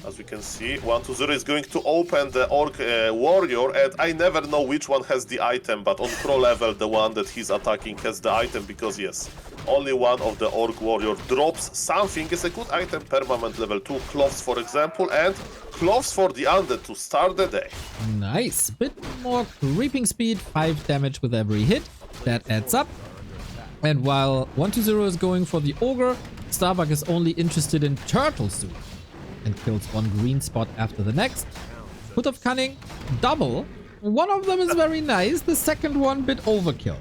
As we can see, 120 is going to open the Orc Warrior, and I never know which one has the item, but on pro level, the one that he's attacking has the item, because yes, only one of the Orc Warrior drops something. It's a good item, permanent level 2, Cloths for example, and Cloths for the Undead to start the day. Nice, bit more creeping speed, 5 damage with every hit, that adds up. And while 120 is going for the Ogre, Starbuck is only interested in Turtle Soup, and kills one green spot after the next. Foot of Cunning, double. One of them is very nice, the second one bit overkill.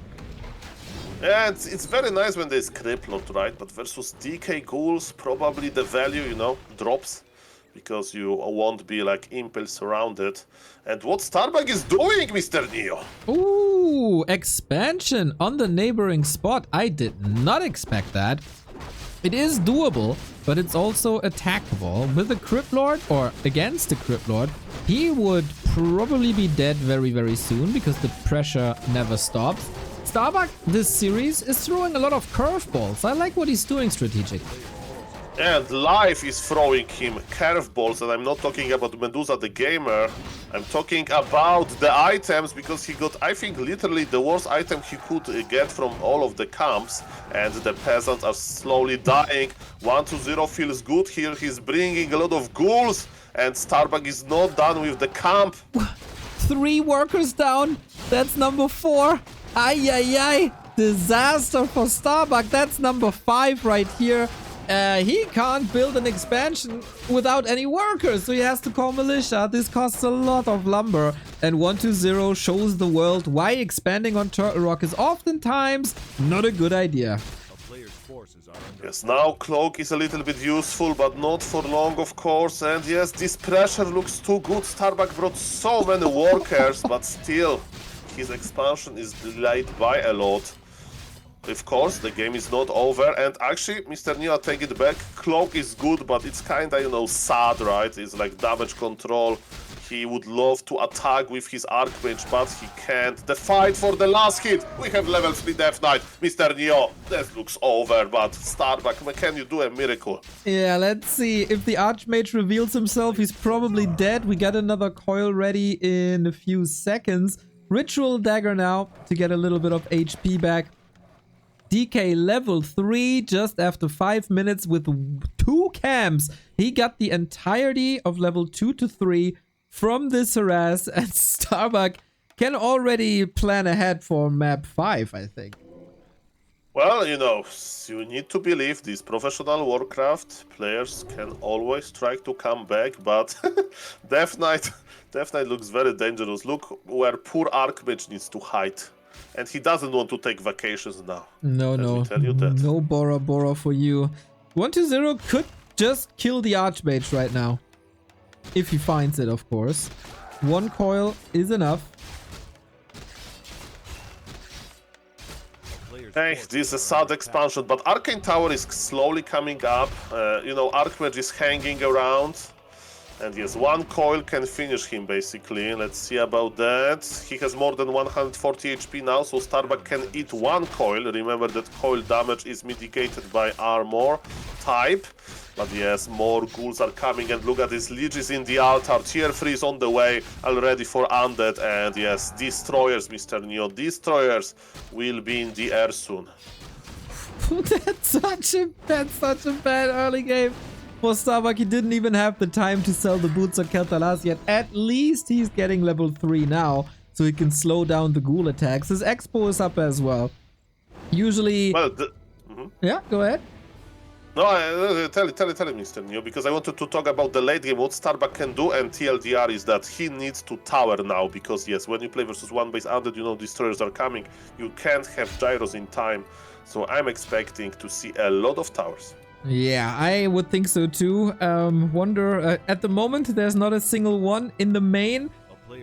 Yeah, it's very nice when there's Criplord, right? But versus DK Ghouls, probably the value, drops, because you won't be like Impel surrounded. And what Starbuck is doing, Mr. Neo? Ooh, expansion on the neighboring spot. I did not expect that. It is doable, but it's also attackable. With a Crypt Lord, or against a Crypt Lord, he would probably be dead very soon, because the pressure never stops. Starbuck, this series, is throwing a lot of curveballs. I like what he's doing strategically. And Life is throwing him curveballs, and I'm not talking about Medusa the Gamer. I'm talking about the items, because he got, I think, literally the worst item he could get from all of the camps, and the peasants are slowly dying. 120 feels good here. He's bringing a lot of ghouls, and Starbuck is not done with the camp. 3 workers down. That's number 4. Ay. Disaster for Starbuck. That's number 5 right here. He can't build an expansion without any workers, so he has to call militia. This costs a lot of lumber, and 120 shows the world why expanding on Turtle Rock is oftentimes not a good idea. Yes, now Cloak is a little bit useful, but not for long, of course. And yes, this pressure looks too good. Starbuck brought so many workers, but still, his expansion is delayed by a lot. of course, the game is not over, and actually, Mr. Neo, take it back. Cloak is good, but it's kinda, you know, sad, right? It's like damage control. He would love to attack with his Archmage, but he can't. The fight for the last hit. We have level 3 Death Knight. Mr. Neo, that looks over, but Starbuck, can you do a miracle? Yeah, let's see. If the Archmage reveals himself, he's probably dead. We got another coil ready in a few seconds. Ritual Dagger now to get a little bit of HP back. DK level 3 just after 5 minutes with 2 camps. He got the entirety of level 2 to 3 from this harass, and Starbuck can already plan ahead for map 5, I think. Well, you know, you need to believe these professional Warcraft players can always try to come back, but Death Knight looks very dangerous. Look where poor Archmage needs to hide. And he doesn't want to take vacations now. No, no. Tell you that. No Bora Bora for you. 120 could just kill the Archmage right now. If he finds it, of course. 1 coil is enough. Hey, this is a sad expansion, but Arcane Tower is slowly coming up. You know, Archmage is hanging around. And yes, 1 coil can finish him, basically. Let's see about that. He has more than 140 HP now, so Starbuck can eat 1 coil. Remember that coil damage is mitigated by armor type. But yes, more ghouls are coming, and look at this, Lich is in the altar. Tier 3 is on the way, already for Undead. And yes, Destroyers, Mr. Neo. Destroyers will be in the air soon. That's such a bad early game. For Starbuck, he didn't even have the time to sell the boots or Keltalas yet. At least he's getting level 3 now, so he can slow down the ghoul attacks. His expo is up as well. Usually... Well, Yeah, go ahead. No, tell it, Mr. Neo, because I wanted to talk about the late game, what Starbuck can do, and TLDR is that he needs to tower now, because yes, when you play versus 1 base Undead, you know Destroyers are coming, you can't have gyros in time, so I'm expecting to see a lot of towers. Yeah, I would think so too. Wonder, at the moment there's not a single one in the main.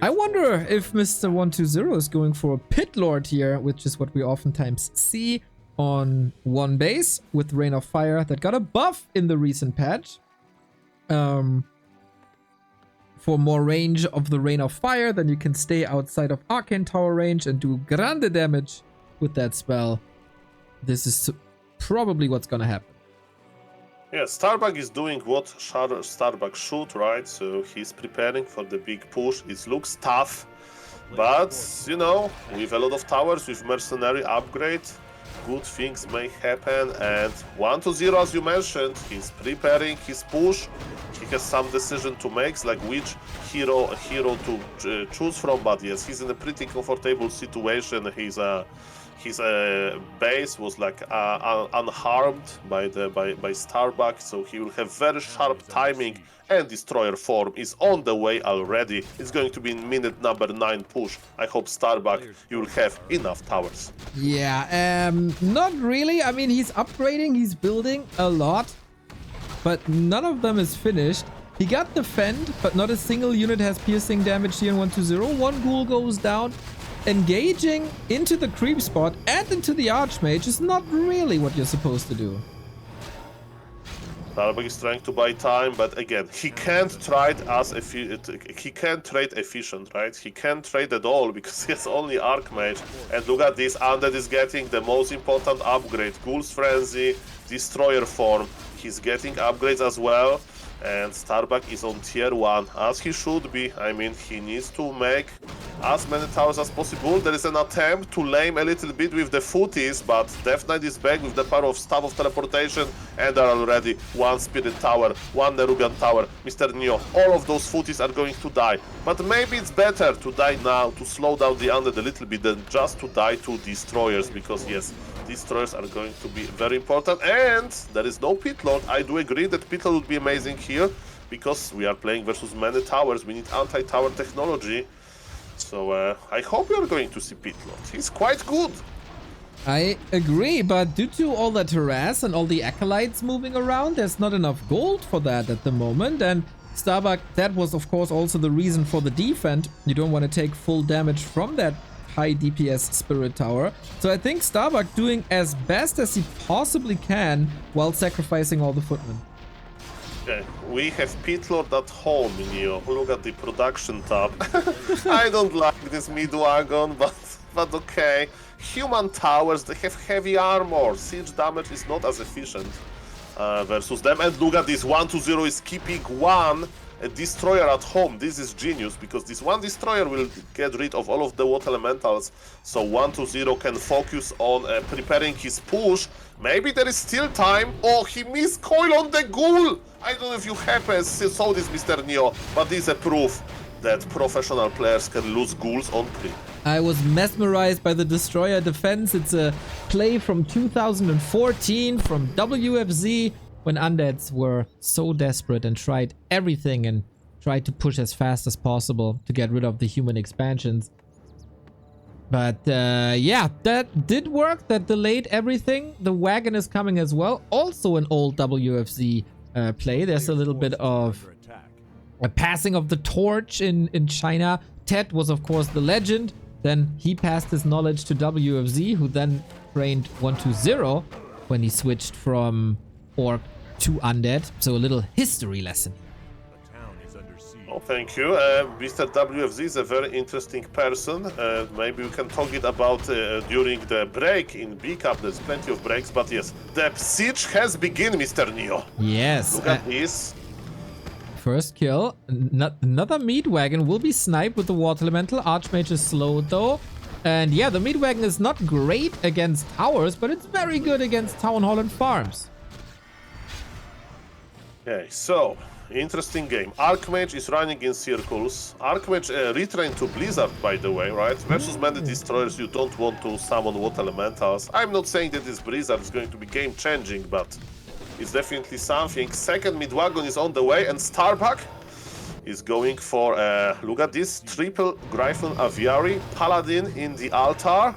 I wonder if Mr. 120 is going for a Pit Lord here, which is what we oftentimes see on 1 base with Rain of Fire that got a buff in the recent patch. For more range of the Rain of Fire, then you can stay outside of Arcane Tower range and do grande damage with that spell. This is probably what's gonna happen. Yeah, Starbuck is doing what Starbuck should, right? So he's preparing for the big push. It looks tough, but, you know, with a lot of towers, with Mercenary upgrade, good things may happen. And 120, as you mentioned, he's preparing his push. He has some decision to make, like which hero to choose from. But yes, he's in a pretty comfortable situation. His base was like unharmed by Starbuck, so he will have very sharp timing, and Destroyer form is on the way already. It's going to be in minute number 9 push. I hope Starbuck, you will have enough towers. Yeah, not really. I mean, he's upgrading, he's building a lot, but none of them is finished. He got Defend, but not a single unit has piercing damage here in 120. 1 ghoul goes down. Engaging into the creep spot and into the Archmage is not really what you're supposed to do. Starbuck is trying to buy time, but again, he can't trade he can't trade efficient, right? He can't trade at all because he has only Archmage. And look at this, Undead is getting the most important upgrade, Ghoul's Frenzy, Destroyer form. He's getting upgrades as well. And Starbuck is on tier 1, as he should be. I mean, he needs to make as many towers as possible. There is an attempt to lame a little bit with the footies, but Death Knight is back with the power of Staff of Teleportation, and there are already 1 Spirit Tower, 1 Nerubian Tower. Mr. Neo, all of those footies are going to die. But maybe it's better to die now, to slow down the Undead a little bit, than just to die to Destroyers, because yes, Destroyers are going to be very important, and there is no Pit Lord. I do agree that Pit Lord would be amazing here, because we are playing versus many towers. We need anti-tower technology, so I hope we are going to see Pit Lord. He's quite good. I agree, but due to all that harass and all the acolytes moving around, there's not enough gold for that at the moment, and Starbuck, that was of course also the reason for the defend. You don't want to take full damage from that high DPS Spirit Tower. So I think Starbuck doing as best as he possibly can while sacrificing all the footmen. Okay, we have Pit Lord at home, Neo. Look at the production tab. I don't like this mid-wagon, but okay. Human towers, they have heavy armor. Siege damage is not as efficient versus them. And look at this, 1-2-0 is keeping one destroyer at home. This is genius, because this one destroyer will get rid of all of the water elementals. So 1-2-0 can focus on preparing his push. Maybe there is still time. Oh, he missed coil on the ghoul! I don't know if you saw this, Mr. Neo, but this is a proof that professional players can lose ghouls on pre. I was mesmerized by the destroyer defense. It's a play from 2014 from WFZ, when undeads were so desperate and tried everything and tried to push as fast as possible to get rid of the human expansions. But yeah, that did work. That delayed everything. The wagon is coming as well. Also an old WFZ play. There's a little bit of a passing of the torch in China. Ted was, of course, the legend. Then he passed his knowledge to WFZ, who then trained 1-2-0 when he switched from Orc to Undead. So a little history lesson. Oh, thank you. Mr. WFZ is a very interesting person. Maybe we can talk it about during the break in B-Cup. There's plenty of breaks, but yes, the siege has begun, Mr. Neo. Yes. Look at this. First kill. Another meat wagon will be sniped with the water elemental. Archmage is slow though. And yeah, the meat wagon is not great against towers, but it's very good against town hall and farms. Okay, so interesting game. Archmage is running in circles. Archmage retrained to Blizzard, by the way, right? Versus Many Destroyers, you don't want to summon water elementals. I'm not saying that this Blizzard is going to be game changing, but it's definitely something. Second mid-wagon is on the way, and Starbuck is going for, look at this, triple Gryphon Aviary, Paladin in the altar.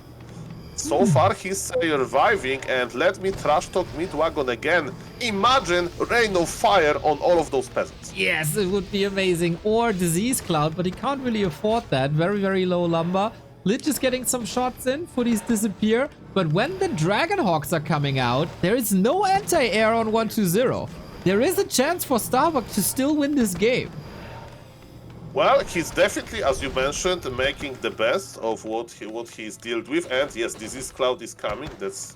So far he's surviving, and let me trash talk mid-wagon again. Imagine Rain of Fire on all of those peasants. Yes, it would be amazing. Or Disease Cloud, but he can't really afford that. Very, very low lumber. Lich is getting some shots in, footies disappear. But when the Dragonhawks are coming out, there is no anti-air on 1-2-0. There is a chance for Starbuck to still win this game. Well, he's definitely, as you mentioned, making the best of what he's dealt with. And yes, Disease Cloud is coming.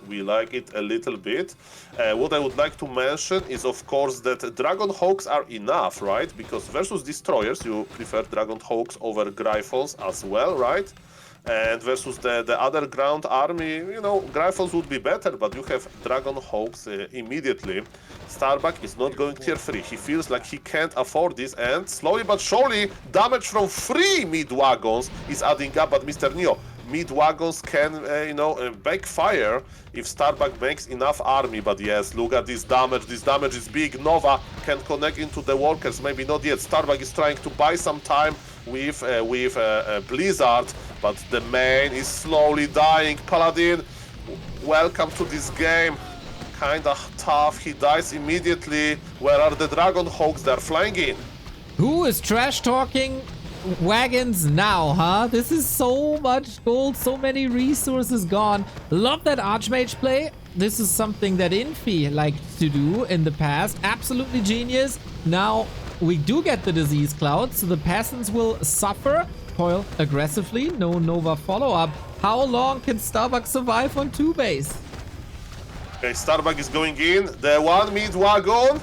We like it a little bit. What I would like to mention is, of course, that Dragonhawks are enough, right? Because versus Destroyers, you prefer Dragonhawks over Gryphons as well, right? And versus the other ground army, you know, Gryphons would be better, but you have Dragonhawks immediately. Starbuck is not going tier 3. He feels like he can't afford this, and slowly but surely, damage from 3 mid-wagons is adding up. But Mr. Neo, mid-wagons can, backfire if Starbuck makes enough army. But yes, look at this damage. This damage is big. Nova can connect into the workers. Maybe not yet. Starbuck is trying to buy some time with Blizzard, but the main is slowly dying. Paladin, welcome to this game. Kinda tough. He dies immediately. Where are the Dragonhawks? They're flying in. Who is trash talking wagons now, huh? This is so much gold, so many resources gone. Love that Archmage play. This is something that Infi liked to do in the past. Absolutely genius. Now we do get the Disease Cloud, so the peasants will suffer. Coil aggressively, no Nova follow-up. How long can Starbuck survive on 2 base? Okay, Starbuck is going in. The one mid-wagon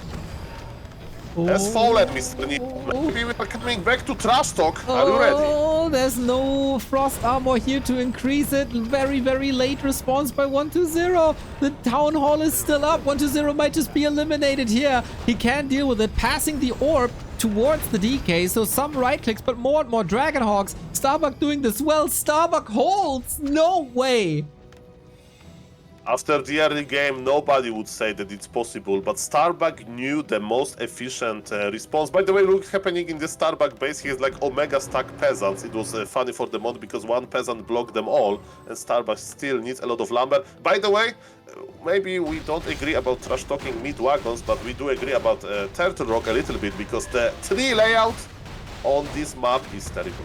has fallen, Mr. Neo. Maybe we are coming back to trash talk. Are you ready? Oh, there's no frost armor here to increase it. Very, very late response by 1-2-0. The town hall is still up. 1-2-0 might just be eliminated here. He can't deal with it. Passing the orb towards the DK, so some right clicks, but more and more Dragonhawks. Starbuck doing this well. Starbuck holds. No way. After the early game, nobody would say that it's possible, but Starbuck knew the most efficient response. By the way, look happening in the Starbuck base, he has like Omega stack peasants. It was funny for the mod because one peasant blocked them all, and Starbuck still needs a lot of lumber. By the way, maybe we don't agree about trash talking mid-wagons, but we do agree about Turtle Rock a little bit, because the tree layout on this map is terrible.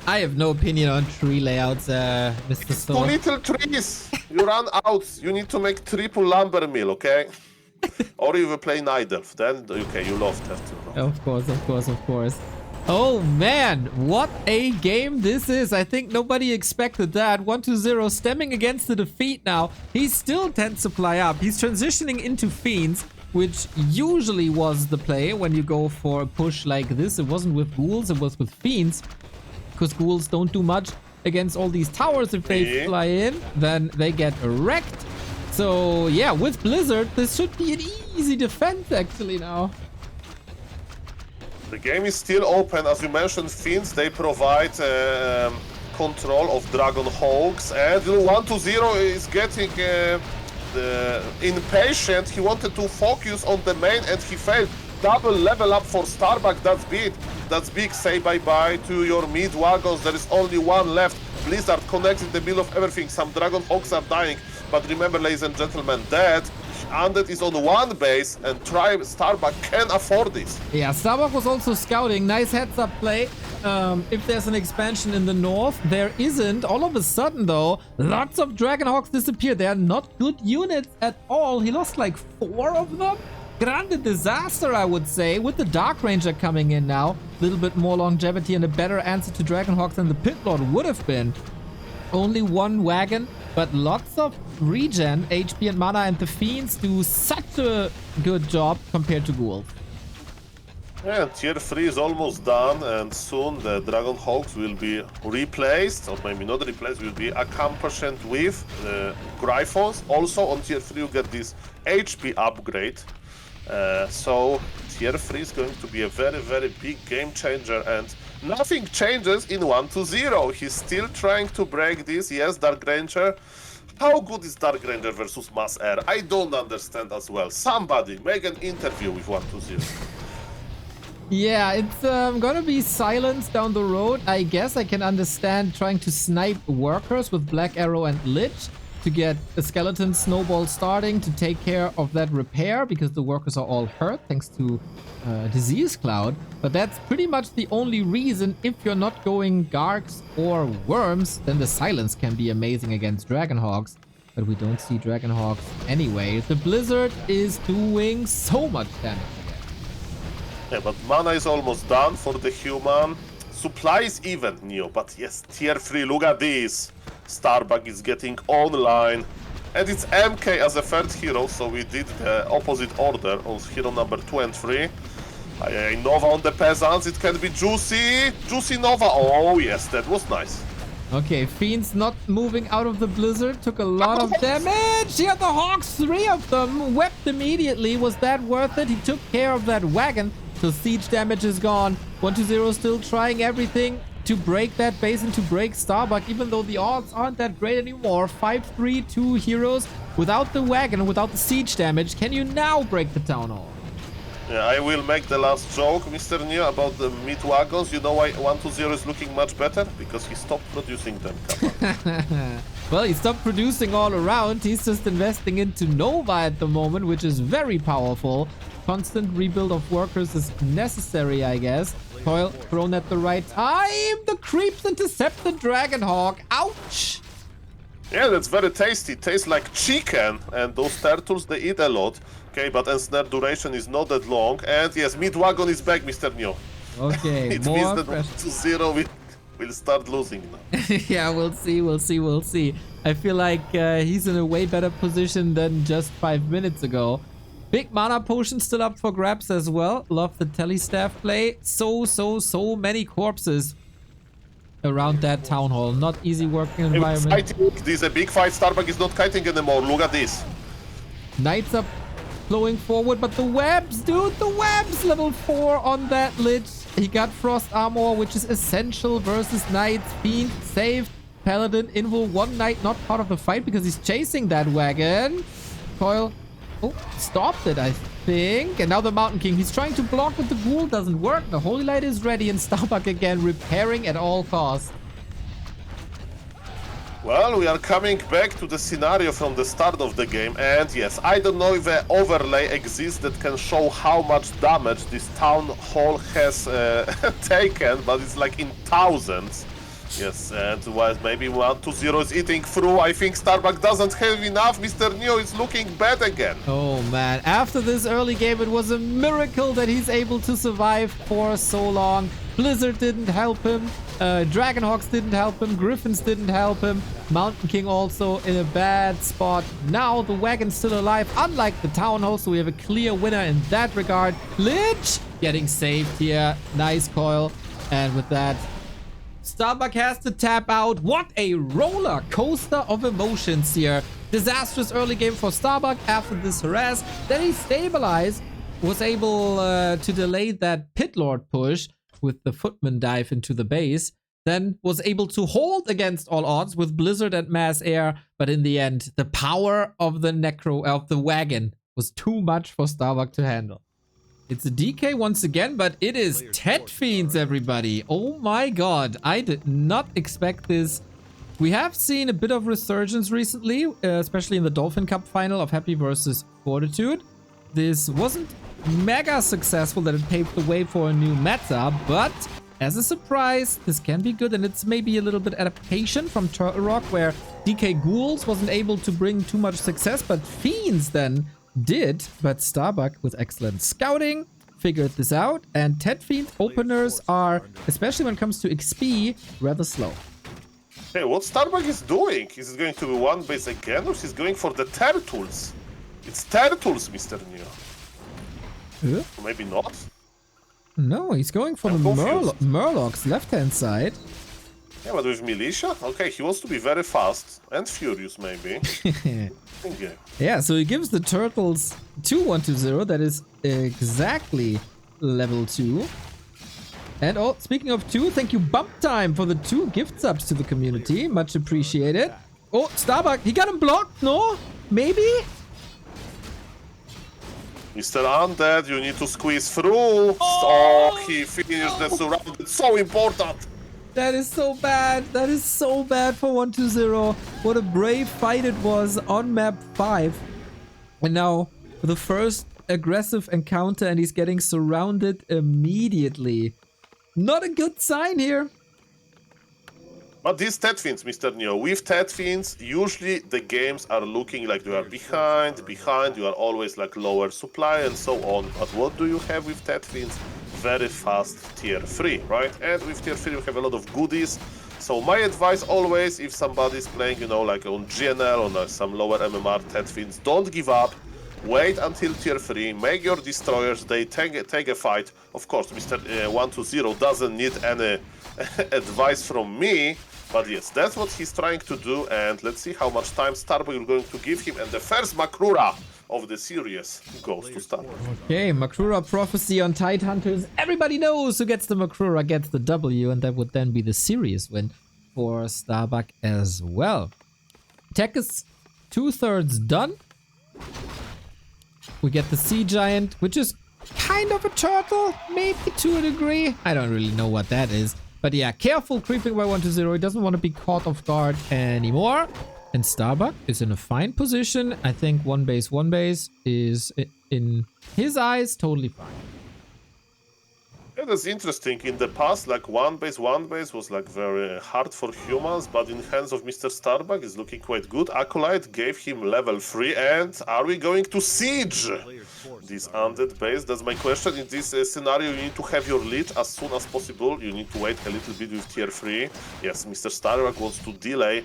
I have no opinion on tree layouts, Mr. Too Soul. little trees. You run out. You need to make triple lumber mill, okay? Or you will play Night Elf. Then, okay, you lost that too. Of course, of course, of course. Oh man, what a game this is. I think nobody expected that. 1-0 stemming against the defeat now. He's still 10 supply up. He's transitioning into Fiends, which usually was the play when you go for a push like this. It wasn't with Ghouls, it was with Fiends. Because Ghouls don't do much against all these towers. If they fly in, then they get wrecked. So yeah, with Blizzard, this should be an easy defense actually now. The game is still open. As you mentioned, Fiends, they provide control of Dragon Hawks. And 1-0 is getting impatient. He wanted to focus on the main and he failed. Double level up for Starbuck, that's big. That's big. Say bye-bye to your mid wagons. There is only one left. Blizzard connects in the middle of everything. Some Dragon Hawks are dying. But remember, ladies and gentlemen, that Undead is on one base and Starbuck can afford this. Yeah, Starbuck was also scouting. Nice heads-up play. If there's an expansion in the north, there isn't. All of a sudden, though, lots of Dragonhawks disappeared. They are not good units at all. He lost like 4 of them. Grande disaster, I would say, with the Dark Ranger coming in now. A little bit more longevity and a better answer to Dragonhawks than the Pit Lord would have been. Only 1 wagon, but lots of regen, HP and mana, and the Fiends do such a good job compared to Ghouls. Yeah, tier 3 is almost done, and soon the Dragon Hawks will be replaced, or maybe not replaced, will be accompanied with Gryphons. Also on tier 3 you get this HP upgrade. So tier 3 is going to be a very, very big game changer, and nothing changes in 1-0. He's still trying to break this. Yes, Dark Ranger. How good is Dark Ranger versus Mass Air? I don't understand as well. Somebody make an interview with 1-0. Yeah, it's gonna be silence down the road. I guess I can understand trying to snipe workers with Black Arrow and Lich to get a skeleton snowball starting to take care of that repair, because the workers are all hurt thanks to Disease Cloud. But that's pretty much the only reason. If you're not going Gargs or Worms, then the silence can be amazing against Dragonhawks. But we don't see Dragonhawks anyway. The Blizzard is doing so much damage. Yeah, but mana is almost done for the human. Supply is even, Neo, but yes, tier 3, look at this. Starbuck is getting online. And it's MK as a third hero, so we did the opposite order on hero number 2 and 3. Nova on the peasants, it can be juicy. Juicy Nova, oh yes, that was nice. Okay, Fiends not moving out of the Blizzard, took a lot of damage. He had the Hawks, 3 of them, wept immediately. Was that worth it? He took care of that wagon, so siege damage is gone. 1-0 still trying everything to break that base and to break Starbuck, even though the odds aren't that great anymore. 5-3, 2 heroes without the wagon, without the siege damage. Can you now break the town hall? Yeah, I will make the last joke, Mr. Neo, about the mid wagons. You know why 1-0 is looking much better? Because he stopped producing them. Well, he stopped producing all around. He's just investing into Nova at the moment, which is very powerful. Constant rebuild of workers is necessary, I guess. Coil thrown at the right time. The creeps intercept the Dragonhawk. Ouch! Yeah, that's very tasty. Tastes like chicken, and those turtles, they eat a lot. Okay, but ensnare duration is not that long. And yes, mid-wagon is back, Mr. Neo. Okay, it more means that pressure. 1-0 we'll start losing now. Yeah, we'll see. I feel like he's in a way better position than just 5 minutes ago. Big mana potion still up for grabs as well. Love the telestaff play. So many corpses around that town hall. Not easy working environment. This is a big fight. Starbuck is not kiting anymore. Look at this. Knights up flowing forward, but the webs, dude, the webs! Level 4 on that Lich. He got Frost Armor, which is essential versus Knights. Fiend saved. Paladin, Invul, 1 Knight not part of the fight because he's chasing that wagon. Coil, oh, stopped it, I think. And now the Mountain King, he's trying to block, but the Ghoul doesn't work. The Holy Light is ready, and Starbuck again repairing at all costs. Well, we are coming back to the scenario from the start of the game, and yes, I don't know if an overlay exists that can show how much damage this town hall has taken, but it's like in thousands. Yes, and while maybe 1-0 is eating through, I think Starbuck doesn't have enough. Mr. Neo is looking bad again. Oh man, after this early game, it was a miracle that he's able to survive for so long. Blizzard didn't help him, Dragonhawks didn't help him, Griffins didn't help him, Mountain King also in a bad spot. Now the Wagon's still alive, unlike the Town Hall, so we have a clear winner in that regard. Lich getting saved here, nice coil, and with that, Starbuck has to tap out. What a roller coaster of emotions here. Disastrous early game for Starbuck after this harass. Then he stabilized, was able to delay that Pit Lord push with the Footman dive into the base. Then was able to hold against all odds with Blizzard and Mass Air. But in the end, the power of the Wagon was too much for Starbuck to handle. It's a DK once again, but it is Tet Fiends, everybody. Oh my god, I did not expect this. We have seen a bit of resurgence recently, especially in the Dolphin Cup final of Happy versus Fortitude. This wasn't mega successful that it paved the way for a new meta, but as a surprise, this can be good, and it's maybe a little bit adaptation from Turtle Rock, where DK Ghouls wasn't able to bring too much success, but Fiends then did. But Starbuck, with excellent scouting, figured this out, and Tet Fiend openers are, especially when it comes to XP, rather slow. Hey, what Starbuck is doing? Is it going to be one base again, or is he going for the turtles? It's turtles, Mr. Neo. Maybe not? No, he's going for the Murlocs left-hand side. Yeah, but with Militia? Okay, he wants to be very fast and furious, maybe. Okay. Yeah, so he gives the turtles 2-1-2-0. That is exactly level 2. And oh, speaking of 2, thank you Bump Time for the 2 gift subs to the community. Much appreciated. Oh, Starbuck, he got him blocked, no? Maybe? Mr. Undead, you need to squeeze through. Oh, he finished the surround. It's so important. That is so bad. That is so bad for 1-2-0. What a brave fight it was on map 5. And now the first aggressive encounter, and he's getting surrounded immediately. Not a good sign here. But these Tet Fiends, Mr. Neo, with Tet Fiends, usually the games are looking like you are behind, you are always like lower supply and so on. But what do you have with Tet Fiends? Very fast tier 3, right? And with tier 3 you have a lot of goodies. So my advice always, if somebody's playing, you know, like on GNL, on some lower MMR Tet Fiends, don't give up. Wait until tier 3, make your destroyers, they take a fight. Of course, Mr. 1-2-0 doesn't need any advice from me, but yes, that's what he's trying to do, and let's see how much time Starbuck is going to give him, and the first Makrura of the series goes to Starbuck. Okay, Makrura Prophecy on Tidehunters. Everybody knows who gets the Makrura gets the W, and that would then be the series win for Starbuck as well. Tech is 2/3 done. We get the Sea Giant, which is kind of a turtle, maybe to a degree. I don't really know what that is. But yeah, careful creeping by 1-2-0. He doesn't want to be caught off guard anymore. And Starbuck is in a fine position. I think one base is, in his eyes, totally fine. Yeah, that's interesting. In the past, like one base was like very hard for humans, but in hands of Mr. Starbuck is looking quite good. Acolyte gave him level 3, and are we going to siege this undead base? That's my question. In this scenario, you need to have your leech as soon as possible. You need to wait a little bit with tier 3. Yes, Mr. Starbuck wants to delay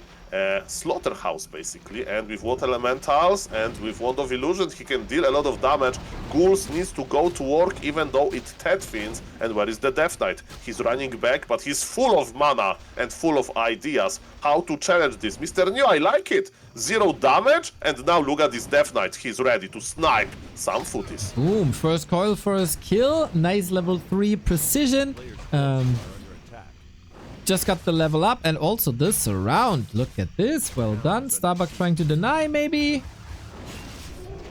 slaughterhouse basically, and with water elementals and with wand of illusion he can deal a lot of damage. Ghouls needs to go to work even though it's Tet Fiends. And where is the Death Knight? He's running back, but he's full of mana and full of ideas how to challenge this. Mr. Neo, I like it. 0 damage, and now look at this Death Knight. He's ready to snipe some footies. Boom, first coil, first kill. Nice level 3 precision. Just got the level up, and also the surround. Look at this. Well done. Starbuck trying to deny, maybe.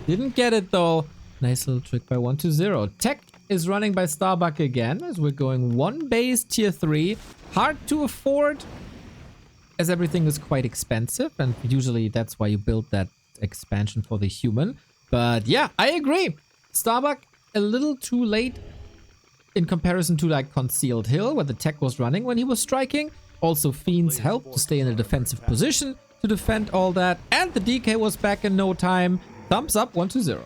Didn't get it, though. Nice little trick by 1-2-0. Tech is running by Starbuck again, as we're going one base tier 3. Hard to afford, as everything is quite expensive, and usually that's why you build that expansion for the human. But yeah, I agree. Starbuck a little too late in comparison to like Concealed Hill, where the tech was running when he was striking. Also, Fiends helped to stay in a defensive position to defend all that. And the DK was back in no time. Thumbs up, 1-0.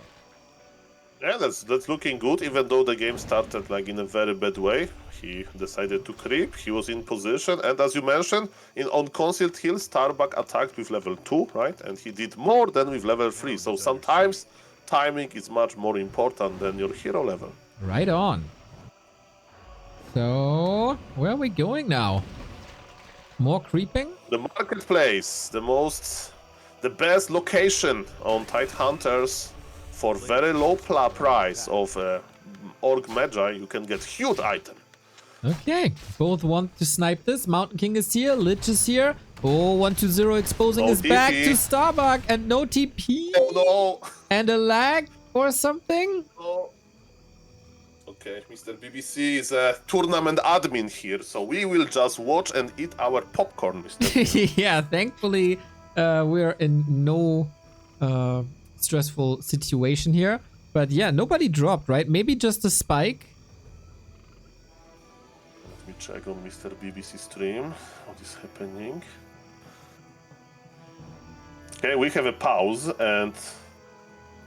Yeah, that's looking good, even though the game started like in a very bad way. He decided to creep, he was in position, and as you mentioned, on Concealed Hill, Starbuck attacked with level 2, right? And he did more than with level 3, so sometimes timing is much more important than your hero level. Right on. So, where are we going now? More creeping? The marketplace, the best location on Tidehunters. For very low price of Orc Magi, you can get huge item. Okay, both want to snipe this. Mountain King is here, Lich is here. Oh, 1-0 exposing his back to Starbuck and no TP. Oh no! And a lag or something? Oh. Okay, Mr. BBC is a tournament admin here, so we will just watch and eat our popcorn, Mr. Yeah, thankfully we're in no stressful situation here. But yeah, nobody dropped, right? Maybe just a spike. Let me check on Mr. BBC stream what is happening. Okay, we have a pause and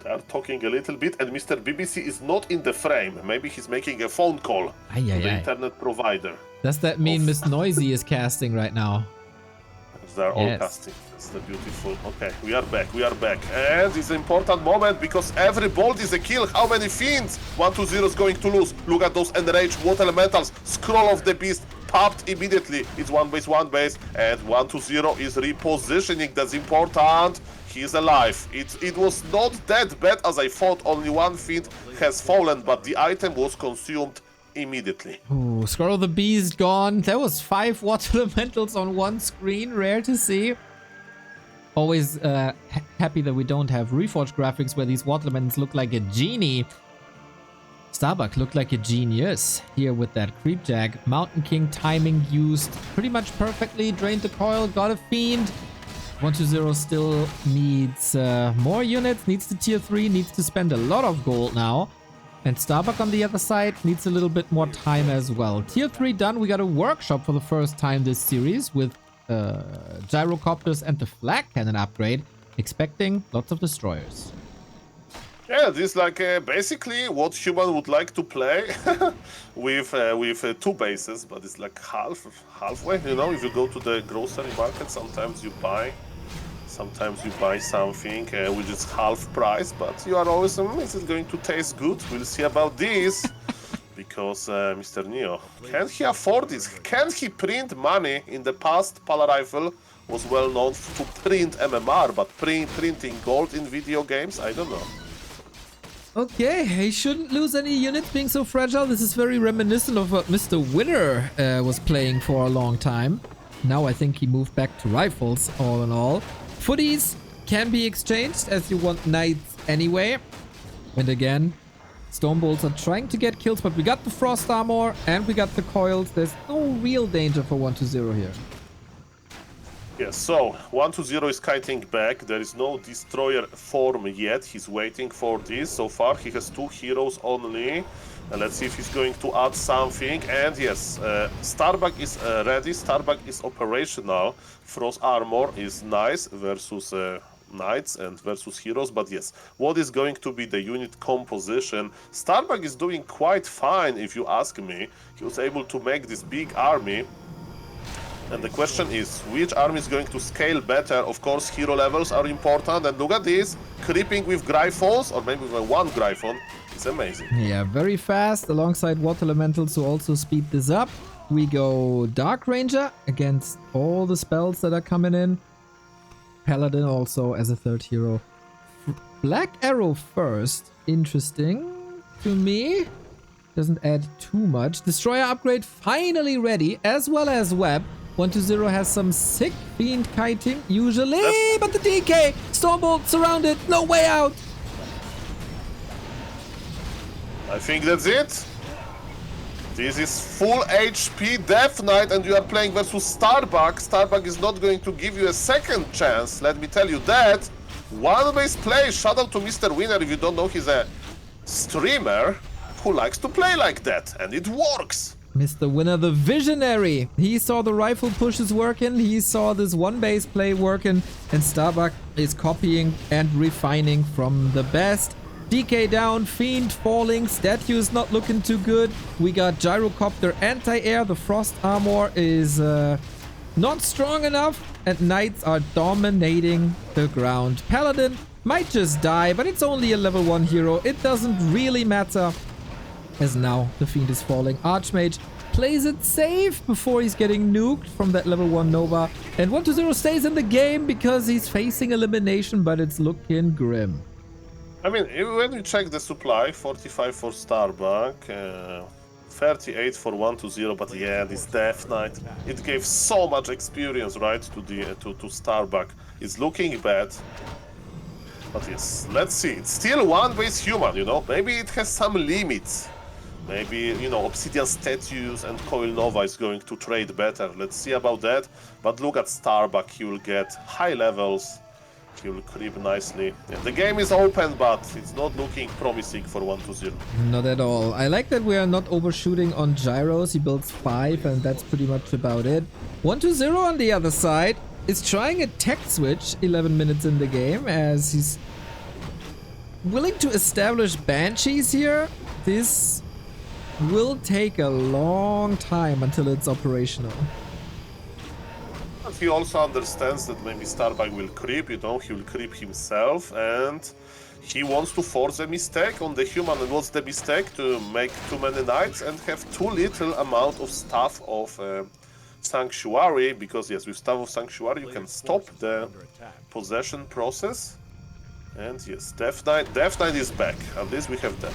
they are talking a little bit, and Mr. BBC is not in the frame. Maybe he's making a phone call to the internet provider. Does that mean Miss Noisy is casting right now? They're all casting. That's the beautiful. Okay, we are back. We are back. And it's an important moment because every bolt is a kill. How many fiends? 1-0 is going to lose. Look at those enraged water elementals. Scroll of the beast. Popped immediately. It's one base. And 1-0 is repositioning. That's important. He's alive. It was not that bad as I thought. Only one fiend has fallen, but the item was consumed immediately. Ooh, Scroll of the Beast gone. There was 5 water elementals on one screen. Rare to see. Always happy that we don't have Reforged graphics where these water elementals look like a genie. Starbuck looked like a genius here with that creep jag. Mountain King timing used pretty much perfectly. Drained the coil, got a fiend. 1-0 still needs more units, needs the tier 3, needs to spend a lot of gold now. And Starbuck on the other side needs a little bit more time as well. Tier 3 done. We got a workshop for the first time this series with gyrocopters and the flag cannon upgrade. Expecting lots of destroyers. Yeah, this is like basically what human would like to play with 2 bases, but it's like halfway. You know, if you go to the grocery market, sometimes you buy something which is half price, but you are always, is it going to taste good? We'll see about this. Because Mr. Neo, can he afford this? Can he print money? In the past, Pala Rifle was well known to print MMR, but printing gold in video games, I don't know. Okay, he shouldn't lose any units being so fragile. This is very reminiscent of what Mr. Winner was playing for a long time. Now I think he moved back to rifles, all in all. Footies can be exchanged as you want knights anyway. And again, Stone Bolts are trying to get kills, but we got the Frost Armor and we got the coils. There's no real danger for 1-0 here. Yes, so 1-0 is kiting back. There is no Destroyer form yet. He's waiting for this. So far, he has 2 heroes only. And let's see if he's going to add something. And yes, Starbuck is ready. Starbuck is operational. Frost Armor is nice versus knights and versus heroes, but yes, what is going to be the unit composition? Starbuck is doing quite fine, if you ask me. He was able to make this big army, and the question is, which army is going to scale better? Of course, hero levels are important, and look at this, creeping with Gryphons, or maybe with 1 Gryphon. It's amazing. Yeah, very fast, alongside Water Elementals to also speed this up. We go Dark Ranger against all the spells that are coming in. Paladin also as a 3rd hero. Black Arrow first. Interesting to me. Doesn't add too much. Destroyer upgrade finally ready, as well as Web. 1-0 has some sick fiend kiting, usually, but the DK! Stormbolt surrounded, no way out! I think that's it. This is full HP Death Knight, and you are playing versus Starbuck. Starbuck is not going to give you a second chance, let me tell you that. 1 base play, shout out to Mr. Winner. If you don't know, he's a streamer who likes to play like that, and it works. Mr. Winner, the visionary. He saw the rifle pushes working. He saw this one base play working. And Starbuck is copying and refining from the best. DK down, Fiend falling, Statue's not looking too good. We got Gyrocopter anti-air. The Frost armor is not strong enough. And Knights are dominating the ground. Paladin might just die, but it's only a level 1 hero. It doesn't really matter. As now the Fiend is falling. Archmage plays it safe before he's getting nuked from that level 1 Nova. And 1-0 stays in the game because he's facing elimination, but it's looking grim. I mean, when we check the supply, 45 for Starbuck, 38 for 1-0, but yeah, this Death Knight, it gave so much experience, right, to Starbuck. It's looking bad. But yes, let's see. It's still one base human, you know? Maybe it has some limits. Maybe, you know, Obsidian Statues and Coil Nova is going to trade better. Let's see about that. But look at Starbuck. He will get high levels. He will creep nicely. Yeah, the game is open, but it's not looking promising for 1-0. Not at all. I like that we are not overshooting on gyros. He builds 5, and that's pretty much about it. 1-0 on the other side is trying a tech switch 11 minutes in the game, as he's willing to establish Banshees here. This will take a long time until it's operational. But he also understands that maybe Starbuck will creep, you know, he will creep himself, and he wants to force a mistake on the human. And what's the mistake? To make too many knights and have too little amount of staff of Sanctuary, because yes, with staff of Sanctuary you can stop the possession process. And yes, Death Knight is back. At least we have that.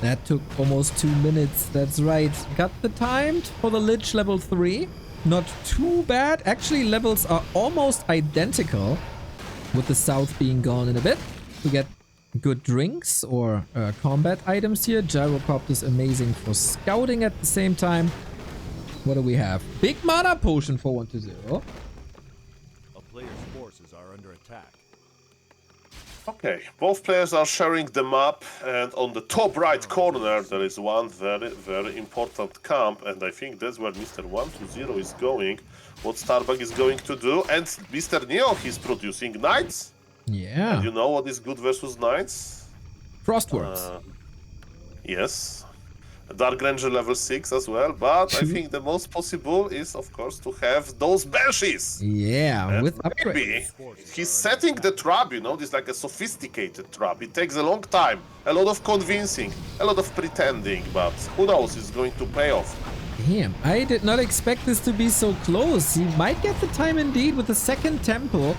That took almost 2 minutes. That's right. Got the time for the Lich level 3. Not too bad. Actually, levels are almost identical, with the south being gone in a bit. We get good drinks or combat items here. Gyrocopter is amazing for scouting at the same time. What do we have? Big mana potion for 1-0. A player's forces are under attack. Okay, both players are sharing the map, and on the top right corner there is one very, very important camp, and I think that's where Mr. 1-0 is going. What Starbuck is going to do, and Mr. Neo, he's producing knights. Yeah. And you know what is good versus knights? Frostworks. Yes. Dark Ranger level 6 as well, but I think the most possible is, of course, to have those Banshees. Yeah, And with maybe upgrades. he's setting the trap, you know, this like a sophisticated trap. It takes a long time, a lot of convincing, a lot of pretending, but who knows, it's going to pay off. Damn, I did not expect this to be so close. He might get the time indeed with the second temple.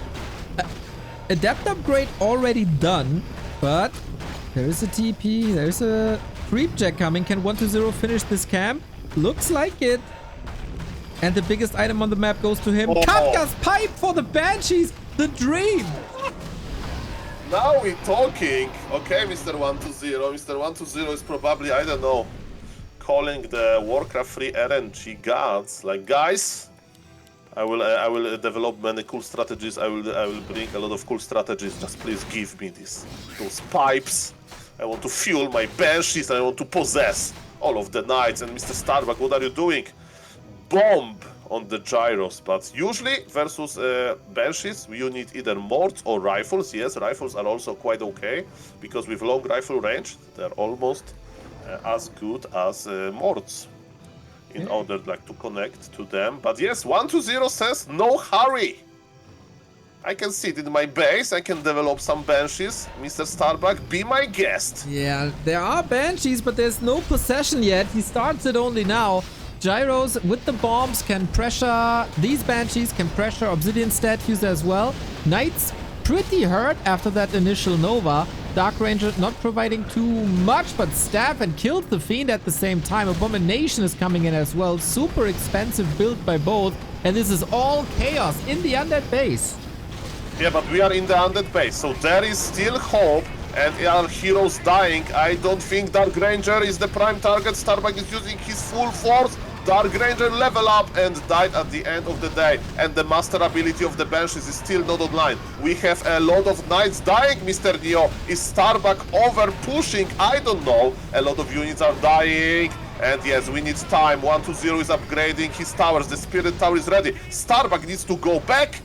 Adept upgrade already done, but there's a TP, there's a creep jack coming. Can 1-0 finish this camp? Looks like it. And the biggest item on the map goes to him. Oh. Kafka's pipe for the Banshees, the dream. Now we're talking. Okay, Mr. 1-0. Mr. 1-0 is probably, I don't know, calling the Warcraft III RNG gods. Like, guys, I will develop many cool strategies. I will bring a lot of cool strategies. Just please give me those pipes. I want to fuel my Banshees. I want to possess all of the knights. And Mr. Starbuck, what are you doing? Bomb on the gyros. But usually versus Banshees, you need either morts or rifles. Yes, rifles are also quite okay, because with long rifle range, they're almost as good as morts in order like to connect to them. But yes, 1-0 says no hurry. I can sit in my base, I can develop some Banshees. Mr. Starbuck, be my guest. Yeah, there are Banshees, but there's no possession yet. He starts it only now. Gyros with the bombs can pressure, these Banshees can pressure Obsidian Statues as well. Knights pretty hurt after that initial Nova. Dark Ranger not providing too much, but staff and killed the Fiend at the same time. Abomination is coming in as well. Super expensive build by both. And this is all chaos in the undead base. Yeah, but we are in the undead base, so there is still hope, and our heroes dying. I don't think Dark Ranger is the prime target. Starbuck is using his full force. Dark Ranger level up and died at the end of the day, and the master ability of the Banshees is still not online. We have a lot of knights dying, Mr. Neo. Is Starbuck over pushing? I don't know. A lot of units are dying. And yes, we need time. 120 is upgrading his towers. The Spirit Tower is ready. Starbuck needs to go back.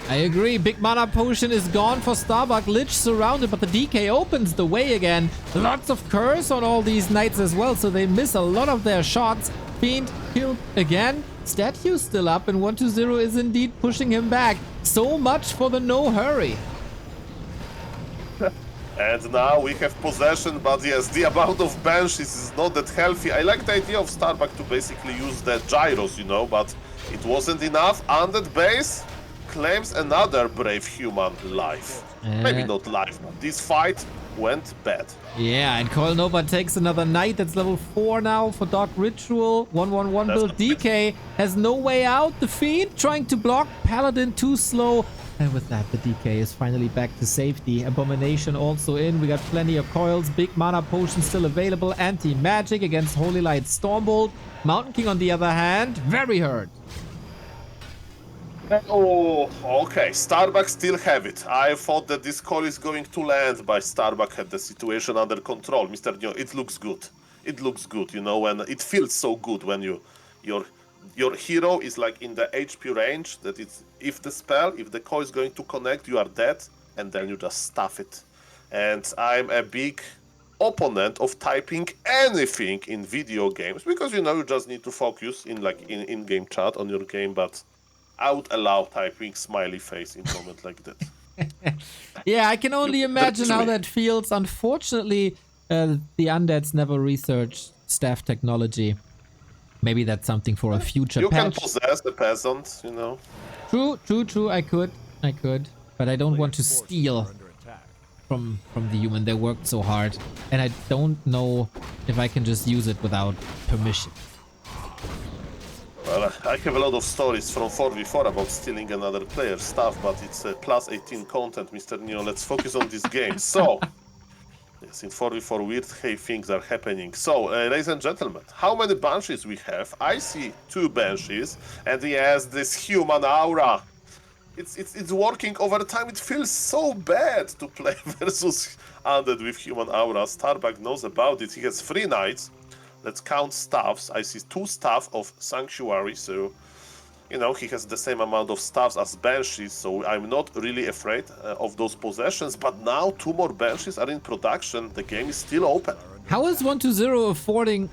I agree. Big mana potion is gone for Starbuck. Lich surrounded, but the DK opens the way again. Lots of curse on all these knights as well, so they miss a lot of their shots. Fiend killed again. Statue still up, and 120 is indeed pushing him back. So much for the no hurry. And now we have possession, but yes, the amount of banshees is not that healthy. I like the idea of Starbuck to basically use the gyros, you know, but it wasn't enough. Undead base claims another brave human life. Maybe not life, but this fight went bad. Yeah, and Coil Nova takes another knight. That's level 4 now for Dark Ritual. 1/1/1 build. DK has no way out. The Fiend trying to block. Paladin too slow. And with that, the DK is finally back to safety. Abomination also in. We got plenty of coils. Big mana potion still available. Anti-magic against Holy Light Stormbolt. Mountain King on the other hand, very hurt. Oh, okay. Starbuck still have it. I thought that this call is going to land, but Starbuck had the situation under control. Mr. Neo, it looks good. It looks good, you know, and it feels so good when your hero is like in the HP range that it's if the call is going to connect, you are dead, and then you just stuff it. And I'm a big opponent of typing anything in video games because you know you just need to focus in game chat on your game, but I would allow typing smiley face in a moment like that. Yeah, I can only imagine how that feels. Unfortunately, the undeads never researched staff technology. Maybe that's something for a future you patch. Can possess a peasant, you know. True. I could. But I don't want to steal from the human. They worked so hard. And I don't know if I can just use it without permission. Well, I have a lot of stories from 4v4 about stealing another player's stuff, but it's plus 18 content, Mr. Neo. Let's focus on this game. So, yes, in 4v4 weird things are happening. So, ladies and gentlemen, how many banshees we have? I see 2 banshees, and yes, this human aura. It's working over time. It feels so bad to play versus undead with human aura. Starbuck knows about it. He has 3 knights. Let's count staffs. I see 2 staff of Sanctuary, so you know he has the same amount of staffs as banshees, so I'm not really afraid of those possessions. But now 2 more banshees are in production. The game is still open. How is 120 affording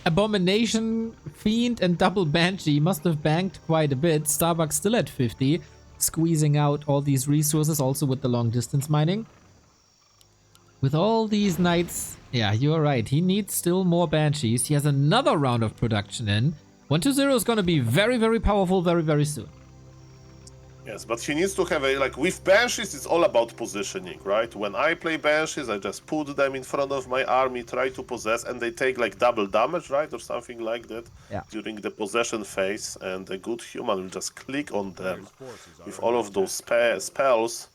Abomination, Fiend, and double Banshee? He must have banked quite a bit. Starbuck still at 50, squeezing out all these resources, also with the long distance mining. With all these knights, yeah, you're right. He needs still more banshees. He has another round of production in. 120 is going to be very, very powerful very, very soon. Yes, but he needs to have with banshees, it's all about positioning, right? When I play banshees, I just put them in front of my army, try to possess, and they take like double damage, right? Or something like that during the possession phase, and a good human will just click on them with all of those spells.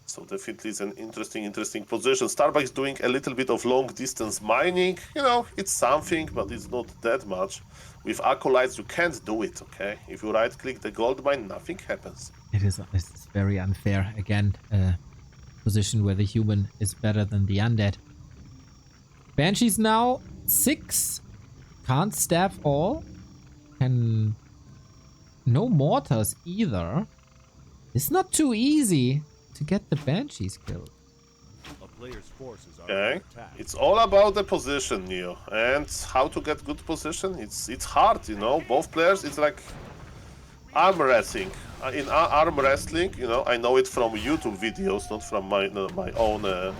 So definitely it's an interesting position. Starbuck is doing a little bit of long distance mining. You know, it's something, but it's not that much. With Acolytes, you can't do it, okay? If you right-click the gold mine, nothing happens. It's very unfair. Again, a position where the human is better than the undead. Banshees now 6. Can't staff all. Can... No mortars either. It's not too easy to get the banshees killed. Okay, it's all about the position, Neo, and how to get good position. It's hard, you know. Both players, it's like arm wrestling. In arm wrestling, you know, I know it from YouTube videos, not from my own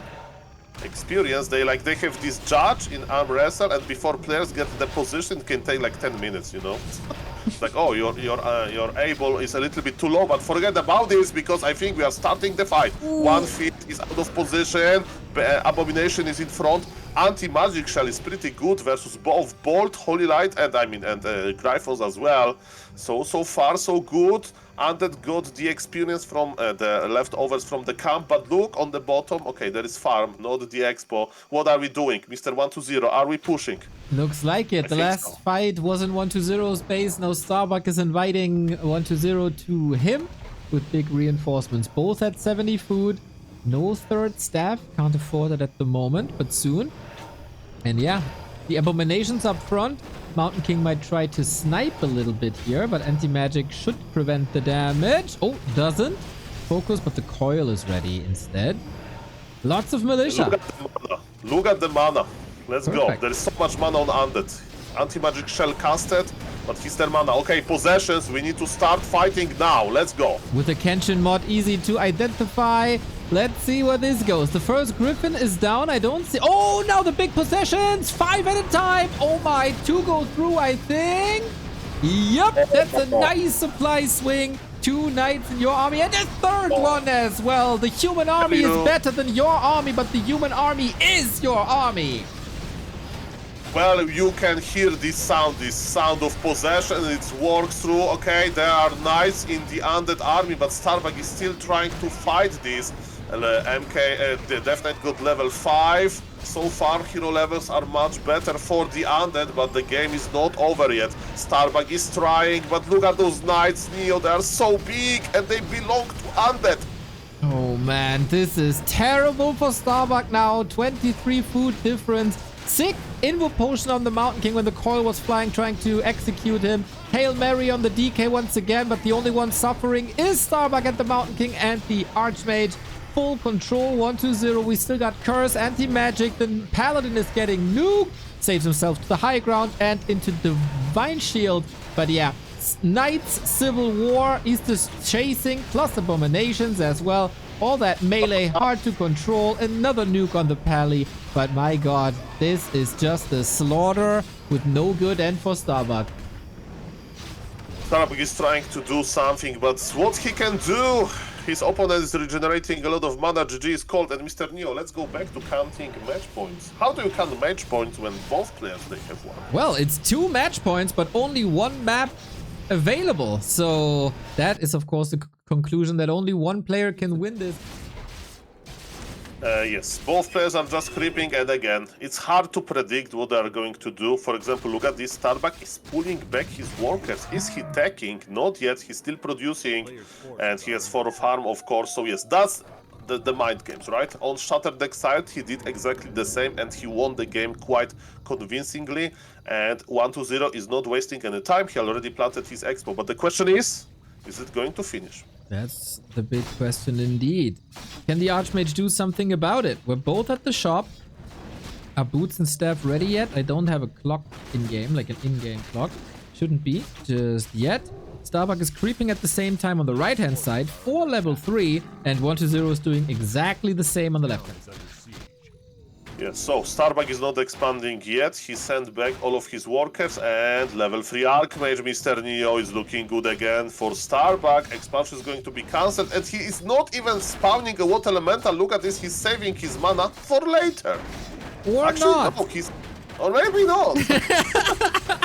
experience. They have this judge in arm wrestle, and before players get the position, it can take like 10 minutes, you know. Like, oh, your able is a little bit too low, but forget about this because I think we are starting the fight. Ooh. 1 feet is out of position, Abomination is in front. Anti-magic shell is pretty good versus both Bolt, Holy Light, and Gryphons as well. So far so good. Undead got the experience from the leftovers from the camp, but look on the bottom. Okay, there is farm, not the expo. What are we doing, Mr. 120? Are we pushing? Looks like it. The last fight was in 120's base. Now Starbuck is inviting 120 to him with big reinforcements. Both at 70 food. No third staff. Can't afford it at the moment, but soon. And yeah, The Abominations up front. Mountain King might try to snipe a little bit here, but Anti-Magic should prevent the damage. Oh, doesn't. Focus, but the coil is ready instead. Lots of militia. Look at the mana. Look at the mana. Let's go. There is so much mana on Undead. Anti-Magic Shell casted, but he's their mana. Okay, possessions. We need to start fighting now. Let's go. With the Kenshin mod easy to identify. Let's see where this goes. The first Griffin is down. I don't see... Oh, now the big possessions. 5 at a time. Oh my, 2 go through, I think. Yup, that's a nice supply swing. 2 knights in your army. And a third one as well. The human army is better than your army, but the human army is your army. Well, you can hear this sound of possession. It works through. Okay, there are knights in the Undead army, but Starbuck is still trying to fight this. The Death Knight got level 5. So far, hero levels are much better for the Undead, but the game is not over yet. Starbuck is trying, but look at those knights, Neo. They are so big, and they belong to Undead. Oh man, this is terrible for Starbuck now. 23 food difference. Sick Invo Potion on the Mountain King when the coil was flying, trying to execute him. Hail Mary on the DK once again, but the only one suffering is Starbuck at the Mountain King and the Archmage. Full control, 1-2-0. We still got Curse, Anti-Magic. The Paladin is getting nuked. Saves himself to the high ground and into Divine Shield. But yeah, Knights, Civil War, he's just chasing, plus Abominations as well. All that melee, hard to control. Another nuke on the Pally. But my god, this is just a slaughter with no good end for Starbuck. Starbuck is trying to do something, but what he can do? His opponent is regenerating a lot of mana. GG is called. And Mr. Neo, let's go back to counting match points. How do you count match points when both players, they have one? Well, it's 2 match points, but only 1 map available. So that is, of course, the conclusion that only 1 player can win this. Yes, both players are just creeping, and again, it's hard to predict what they are going to do. For example, look at this. Starbuck is pulling back his workers. Is he attacking? Not yet. He's still producing, and he has 4 farm, of course. So yes, that's the mind games, right? On Shatterdeck side, he did exactly the same, and he won the game quite convincingly. And 1-2-0 is not wasting any time. He already planted his expo. But the question is it going to finish? That's the big question indeed. Can the Archmage do something about it? We're both at the shop. Are boots and staff ready yet? I don't have a clock in-game, like an in-game clock. Shouldn't be just yet. Starbuck is creeping at the same time on the right-hand side for level 3, and 1-2-0 is doing exactly the same on the left-hand side. Yeah, so Starbuck is not expanding yet. He sent back all of his workers, and level 3 Archmage, Mr. Neo, is looking good again for Starbuck. Expansion is going to be cancelled, and he is not even spawning a water elemental. Look at this, he's saving his mana for later. Or actually, not. No, he's... Or maybe not.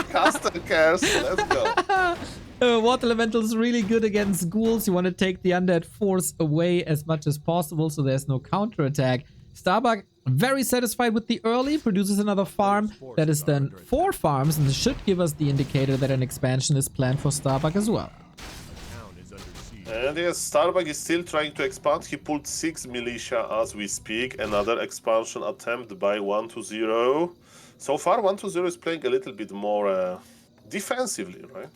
Caster cares, let's go. Water Elemental is really good against ghouls. You want to take the undead force away as much as possible so there's no counterattack. Starbuck, very satisfied with the early, produces another farm. That is then 4 farms, and this should give us the indicator that an expansion is planned for Starbuck as well. And yes, Starbuck is still trying to expand. He pulled 6 militia as we speak. Another expansion attempt by 1-2-0. So far, 1-2-0 is playing a little bit more defensively, right?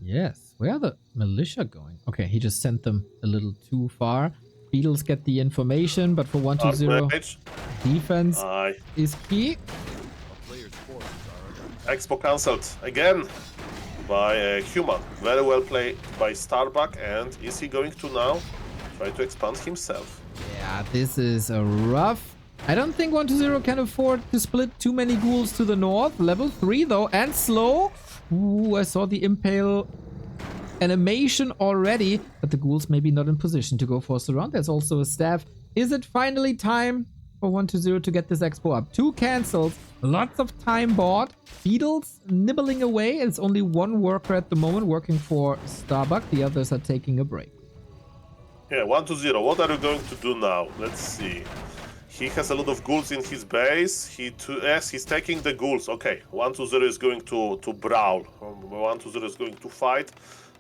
Yes. Where are the militia going? Okay, he just sent them a little too far. Beetles get the information, but for 1-2-0, defense is key. Expo cancelled again by a human. Very well played by Starbuck. And is he going to now try to expand himself? Yeah, this is a rough. I don't think 1-2-0 can afford to split too many ghouls to the north. Level 3 though, and slow. Ooh, I saw the impale animation already, but the ghouls maybe not in position to go for a surround. There's also a staff. Is it finally time for 1-2-0 to get this expo up? 2 cancels, lots of time bought. Beetles nibbling away. It's only 1 worker at the moment working for Starbuck. The others are taking a break. Yeah, 1-2-0. What are you going to do now? Let's see. He has a lot of ghouls in his base. He's taking the ghouls. Okay, 1-2-0 is going to brawl. 1-2-0 is going to fight,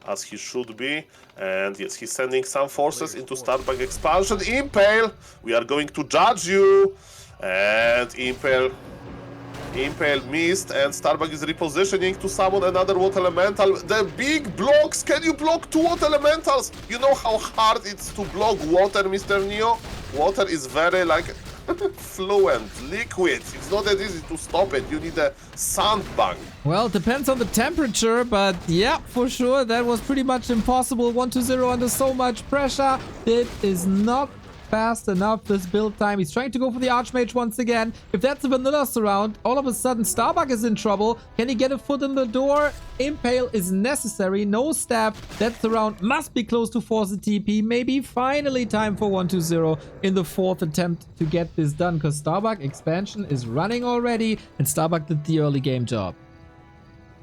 as he should be. And yes, he's sending some forces into Starbuck expansion. Impale, we are going to judge you. And Impale Impale missed, and Starbuck is repositioning to summon another Water Elemental. The big blocks! Can you block 2 Water Elementals? You know how hard it's to block water, Mr. Neo? Water is very, like, fluent, liquid. It's not that easy to stop it. You need a sandbag. Well, it depends on the temperature, but yeah, for sure, that was pretty much impossible. 1-2-0 under so much pressure. It is not fast enough, this build time. He's trying to go for the Archmage once again. If that's a vanilla surround, all of a sudden Starbuck is in trouble. Can he get a foot in the door? Impale is necessary. No stab. That surround must be close to force a TP. Maybe finally time for 1-2-0 in the 4th attempt to get this done, because Starbuck expansion is running already and Starbuck did the early game job.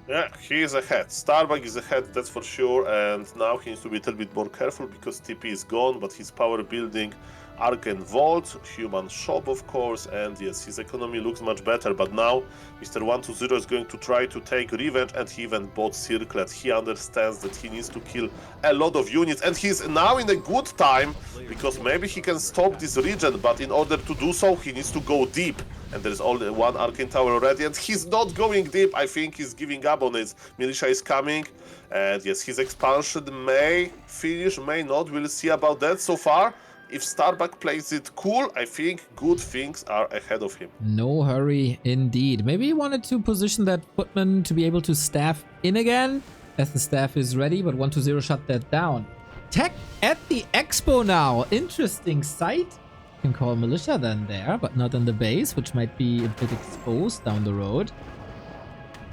Yeah, he is ahead. Starbuck is ahead, that's for sure, and now he needs to be a little bit more careful because TP is gone, but his power building, Arcane Vault, Human Shop, of course, and yes, his economy looks much better, but now Mr. 1-2-0 is going to try to take revenge, and he even bought Circlet. He understands that he needs to kill a lot of units, and he's now in a good time, because maybe he can stop this region, but in order to do so, he needs to go deep. And there's only 1 Arcane Tower already, and he's not going deep. I think he's giving up on it. Militia is coming, and yes, his expansion may finish, may not. We'll see about that. So far, if Starbuck plays it cool, I think good things are ahead of him. No hurry indeed. Maybe he wanted to position that footman to be able to staff in again, as the staff is ready, but 1-2-0 shut that down. Tech at the Expo now. Interesting sight. Can call militia then there, but not in the base, which might be a bit exposed down the road.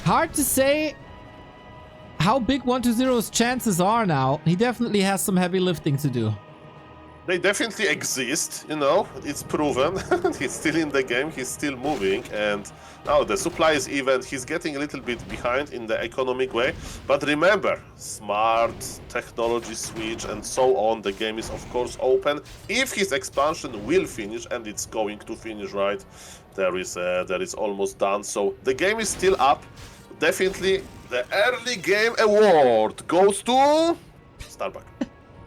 Hard to say how big 1-2-0's chances are now. He definitely has some heavy lifting to do. They definitely exist, you know, it's proven. He's still in the game, he's still moving, and now the supply is even. He's getting a little bit behind in the economic way, but remember, smart technology switch and so on, the game is of course open. If his expansion will finish, and it's going to finish, right, there is almost done, so the game is still up. Definitely the early game award goes to Starbuck.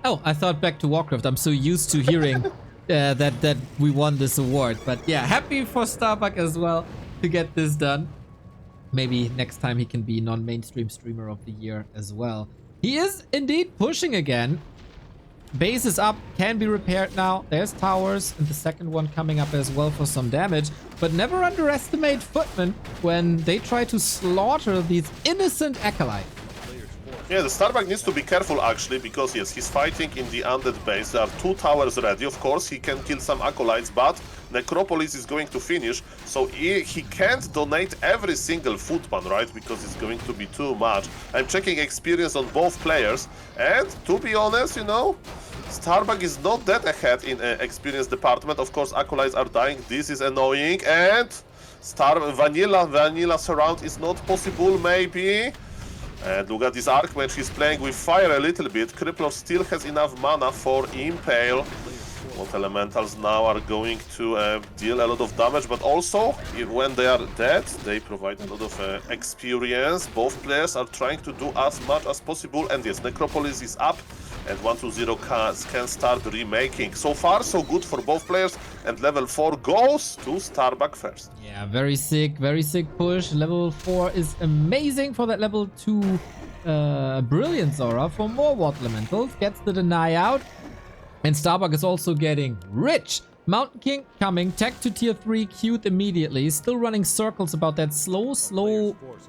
Oh, I thought back to Warcraft. I'm so used to hearing that we won this award. But yeah, happy for Starbuck as well to get this done. Maybe next time he can be non-mainstream streamer of the year as well. He is indeed pushing again. Base is up, can be repaired now. There's towers, and the second one coming up as well for some damage. But never underestimate footmen when they try to slaughter these innocent acolytes. Yeah, the Starbuck needs to be careful actually, because yes, he's fighting in the undead base. There are 2 towers ready. Of course, he can kill some acolytes, but Necropolis is going to finish, so he can't donate every single footman, right? Because it's going to be too much. I'm checking experience on both players, and to be honest, you know, Starbuck is not that ahead in experience department. Of course, acolytes are dying. This is annoying, and vanilla surround is not possible, maybe. And look at this Archmage, he's playing with fire a little bit. Crippler still has enough mana for Impale. What elementals now are going to deal a lot of damage, but also, when they are dead, they provide a lot of experience. Both players are trying to do as much as possible, and yes, Necropolis is up, and 1-2-0 can start remaking. So far, so good for both players, and level 4 goes to Starbuck first. Yeah, very sick push. Level 4 is amazing for that level 2 Brilliance Aura for more Water Elementals. Gets the deny out. And Starbuck is also getting rich. Mountain King coming, tech to tier 3, queued immediately. Still running circles about that slow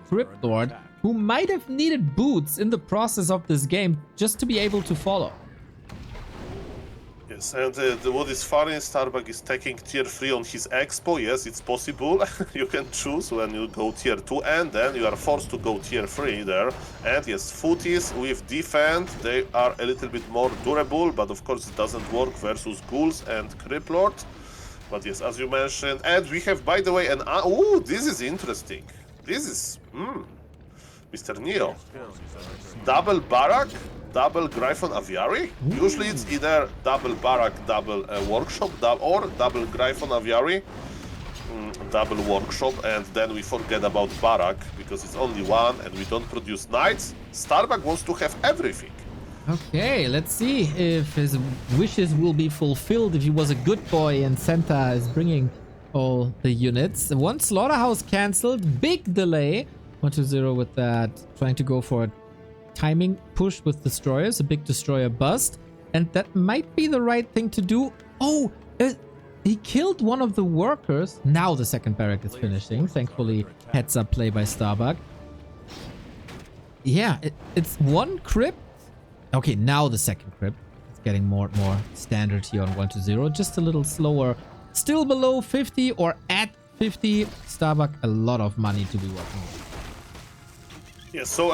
Crypt Lord, who might have needed boots in the process of this game just to be able to follow. Yes, and what is funny, Starbuck is taking tier 3 on his expo. Yes, it's possible. You can choose when you go tier 2, and then you are forced to go tier 3 there. And yes, footies with defend, they are a little bit more durable, but of course it doesn't work versus ghouls and Crypt Lord. But yes, as you mentioned, and we have, by the way, an... oh, this is interesting. This is... Mr. Neo. Double Barrack, double Gryphon Aviary. Usually it's either double Barrack, double Workshop, or double Gryphon Aviary, double Workshop, and then we forget about Barrack because it's only one and we don't produce knights. Starbuck wants to have everything. Okay, let's see if his wishes will be fulfilled, if he was a good boy and Santa is bringing all the units. One slaughterhouse cancelled. Big delay. 120 with that. Trying to go for a timing push with destroyers. A big destroyer bust. And that might be the right thing to do. Oh, he killed one of the workers. Now the second barrack is finishing. Thankfully, heads up play by Starbuck. Yeah, it's one crypt. Okay, now the second crypt. It's getting more and more standard here on 120. Just a little slower. Still below 50 or at 50. Starbuck, a lot of money to be working with. Yeah, so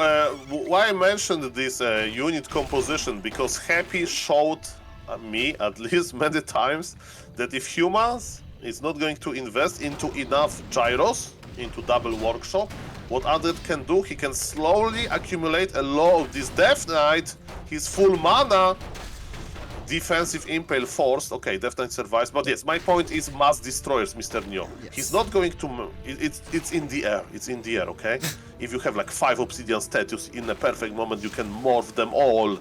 why I mentioned this unit composition, because Happy showed me at least many times that if humans is not going to invest into enough gyros, into double workshop, what Undead can do, he can slowly accumulate a lot of this Death Knight, his full mana, defensive impale forced. Okay, Death Knight survives, but yes, my point is mass destroyers, Mr. Neo. Yes. He's not going to... It's in the air. It's in the air, okay? If you have like 5 obsidian statues in a perfect moment, you can morph them all.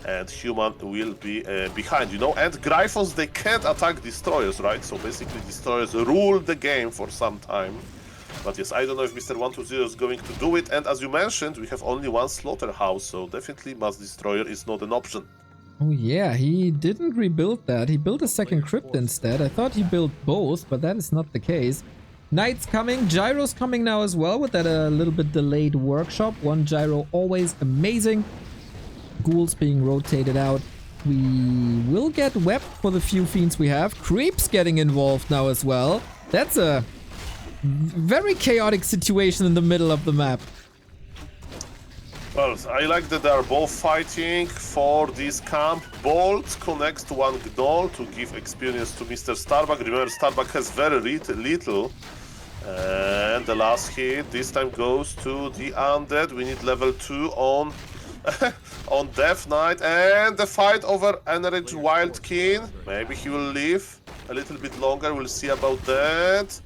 And human will be behind, you know? And Gryphons, they can't attack destroyers, right? So basically destroyers rule the game for some time. But yes, I don't know if Mr. 120 is going to do it. And as you mentioned, we have only one slaughterhouse, so definitely mass destroyer is not an option. Oh yeah, he didn't rebuild that. He built a second crypt instead. I thought he built both, but that is not the case. Knights coming, gyros coming now as well with that a little bit delayed workshop. One gyro always amazing. Ghouls being rotated out. We will get wept for the few fiends we have. Creeps getting involved now as well. That's a very chaotic situation in the middle of the map. Well, I like that they are both fighting for this camp. Bolt connects to one Gnoll to give experience to Mr. Starbuck. Remember, Starbuck has very little. And the last hit this time goes to the Undead. We need level 2 on on Death Knight. And the fight over Energy Wild King. Maybe he will live a little bit longer. We'll see about that.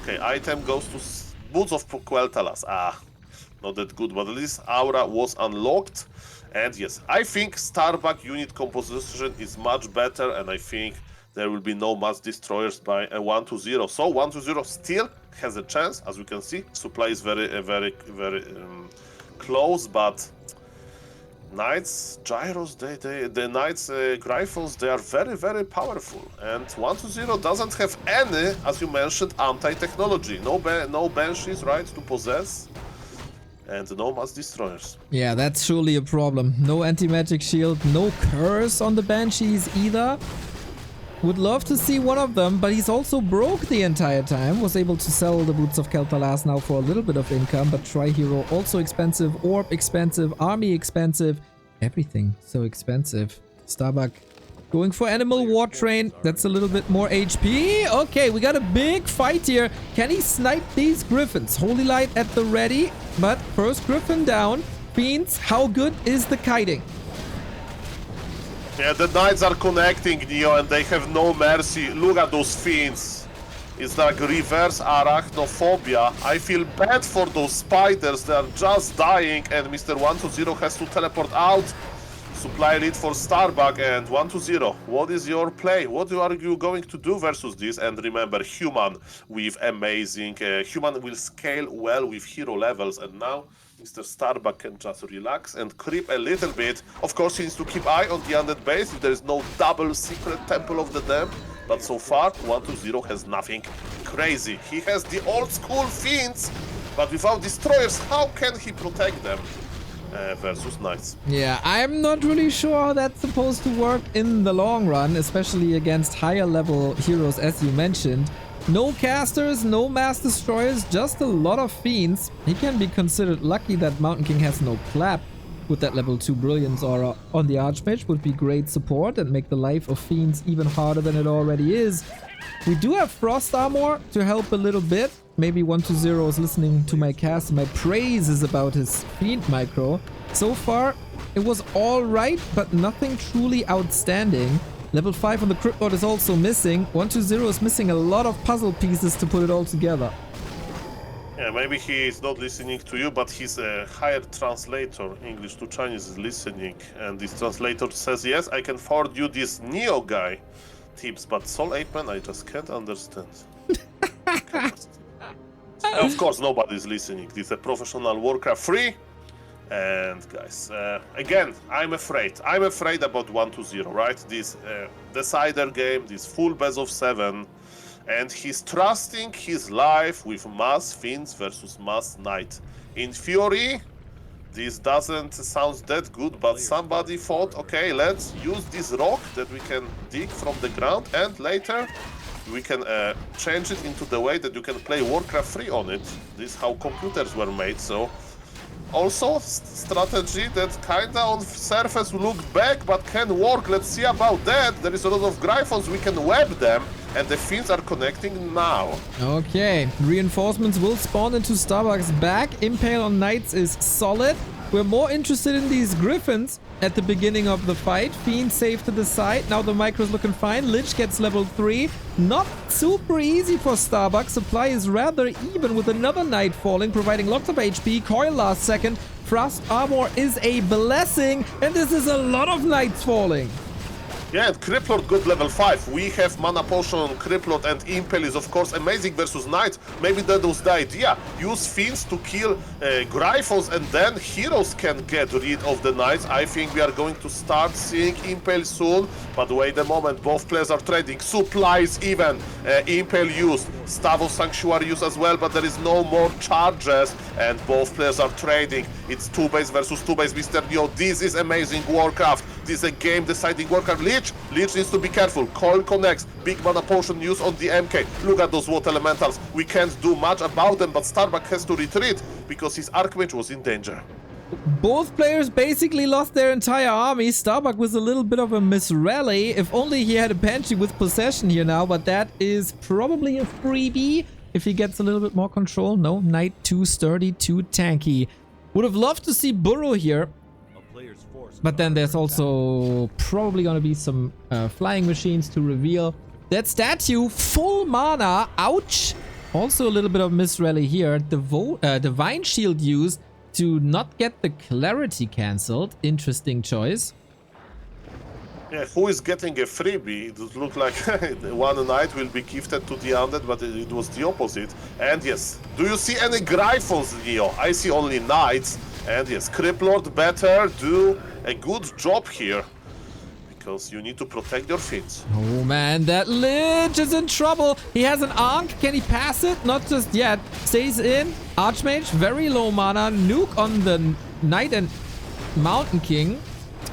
Okay, item goes to Boots of Quel'Thalas. Not that good, but at least Aura was unlocked. And yes, I think Starbuck unit composition is much better, and I think there will be no mass destroyers by a 120. So 120 still has a chance, as you can see. Supply is very close, but Knights, Gyros, the Knights, Gryphons, they are very powerful. And 120 doesn't have any, as you mentioned, anti-technology. No Banshees, right, to possess. And no mass destroyers. Yeah, that's surely a problem. No anti-magic shield, no curse on the Banshees either. Would love to see one of them, but he's also broke the entire time. Was able to sell the Boots of Quel'Thalas now for a little bit of income, but Tri-Hero also expensive, Orb expensive, Army expensive, everything so expensive. Starbuck going for Animal War Train. That's a little bit more HP. Okay, we got a big fight here. Can he snipe these Griffins? Holy Light at the ready, but first Griffin down. Fiends, how good is the kiting? Yeah, the Knights are connecting, Neo, and they have no mercy. Look at those Fiends. It's like reverse arachnophobia. I feel bad for those spiders. They are just dying, and Mr. 120 has to teleport out. Supply lead for Starbuck, and 120. What is your play? What are you going to do versus this? And remember, human with amazing... human will scale well with hero levels, and now Mr. Starbuck can just relax and creep a little bit. Of course, he needs to keep eye on the Undead base if there is no double secret Temple of the Damned. But so far, 120 has nothing crazy. He has the old school Fiends, but without destroyers, how can he protect them? Versus Knights. Yeah, I'm not really sure how that's supposed to work in the long run, especially against higher level heroes as you mentioned. No casters, no mass destroyers, just a lot of fiends. He can be considered lucky that Mountain King has no clap. With that level 2 Brilliance Aura on the Archmage would be great support and make the life of fiends even harder than it already is. We do have Frost Armor to help a little bit. Maybe 120 is listening to my cast and my praises about his Fiend micro. So far, it was alright, but nothing truly outstanding. Level 5 on the Crypt Lord is also missing. 120 is missing a lot of puzzle pieces to put it all together. Yeah, maybe he is not listening to you, but his hired translator, English to Chinese, is listening. And this translator says, yes, I can forward you this Neo guy tips, but Soul Ape Man, I just can't understand. Of course, nobody's listening. This is a professional Warcraft 3. And guys, again, I'm afraid. I'm afraid about 1-2-0, right? This decider game, this full best of 7. And he's trusting his life with mass Finns versus mass Knight. In theory, this doesn't sound that good, but somebody thought, okay, let's use this rock that we can dig from the ground, and later we can change it into the way that you can play Warcraft 3 on it. This is how computers were made, so... Also, strategy that kinda on surface look back, but can work. Let's see about that. There is a lot of Gryphons, we can web them, and the Finns are connecting now. Okay, reinforcements will spawn into Starbuck's back. Impale on Knights is solid. We're more interested in these Griffins at the beginning of the fight. Fiend safe to the side. Now the micro's looking fine. Lich gets level 3. Not super easy for Starbuck. Supply is rather even with another Knight falling, providing lots of HP. Coil last second. Frost Armor is a blessing. And this is a lot of Knights falling. Yeah, and Criplord got level 5. We have Mana Potion on Criplord, and Impel is of course amazing versus Knights. Maybe that was the idea. Use Fiends to kill Gryphons, and then heroes can get rid of the Knights. I think we are going to start seeing Impel soon. But wait a moment, both players are trading. Supplies even. Impel used. Stav of Sanctuary used as well, but there is no more charges. And both players are trading. It's 2 base versus 2 base, Mr. Neo. This is amazing Warcraft. This is a game-deciding Warcraft. Lich needs to be careful. Coil connects. Big Mana Potion use on the MK. Look at those Water Elementals. We can't do much about them, but Starbuck has to retreat because his Archmage was in danger. Both players basically lost their entire army. Starbuck was a little bit of a misrally. If only he had a Banshee with possession here now, but that is probably a freebie if he gets a little bit more control. No, Knight too sturdy, too tanky. Would have loved to see Burrow here. But then there's also probably going to be some flying machines to reveal. That statue, full mana, ouch. Also a little bit of misrally here. Divine Shield used to not get the clarity cancelled. Interesting choice. Yeah, who is getting a freebie? It would look like one Knight will be gifted to the Undead, but it was the opposite. And yes, do you see any Gryphons, Neo? I see only Knights. And yes, Criplord better do a good job here, because you need to protect your Finns. Oh man, that Lich is in trouble. He has an Ankh. Can he pass it? Not just yet. Stays in. Archmage, very low mana. Nuke on the Knight and Mountain King.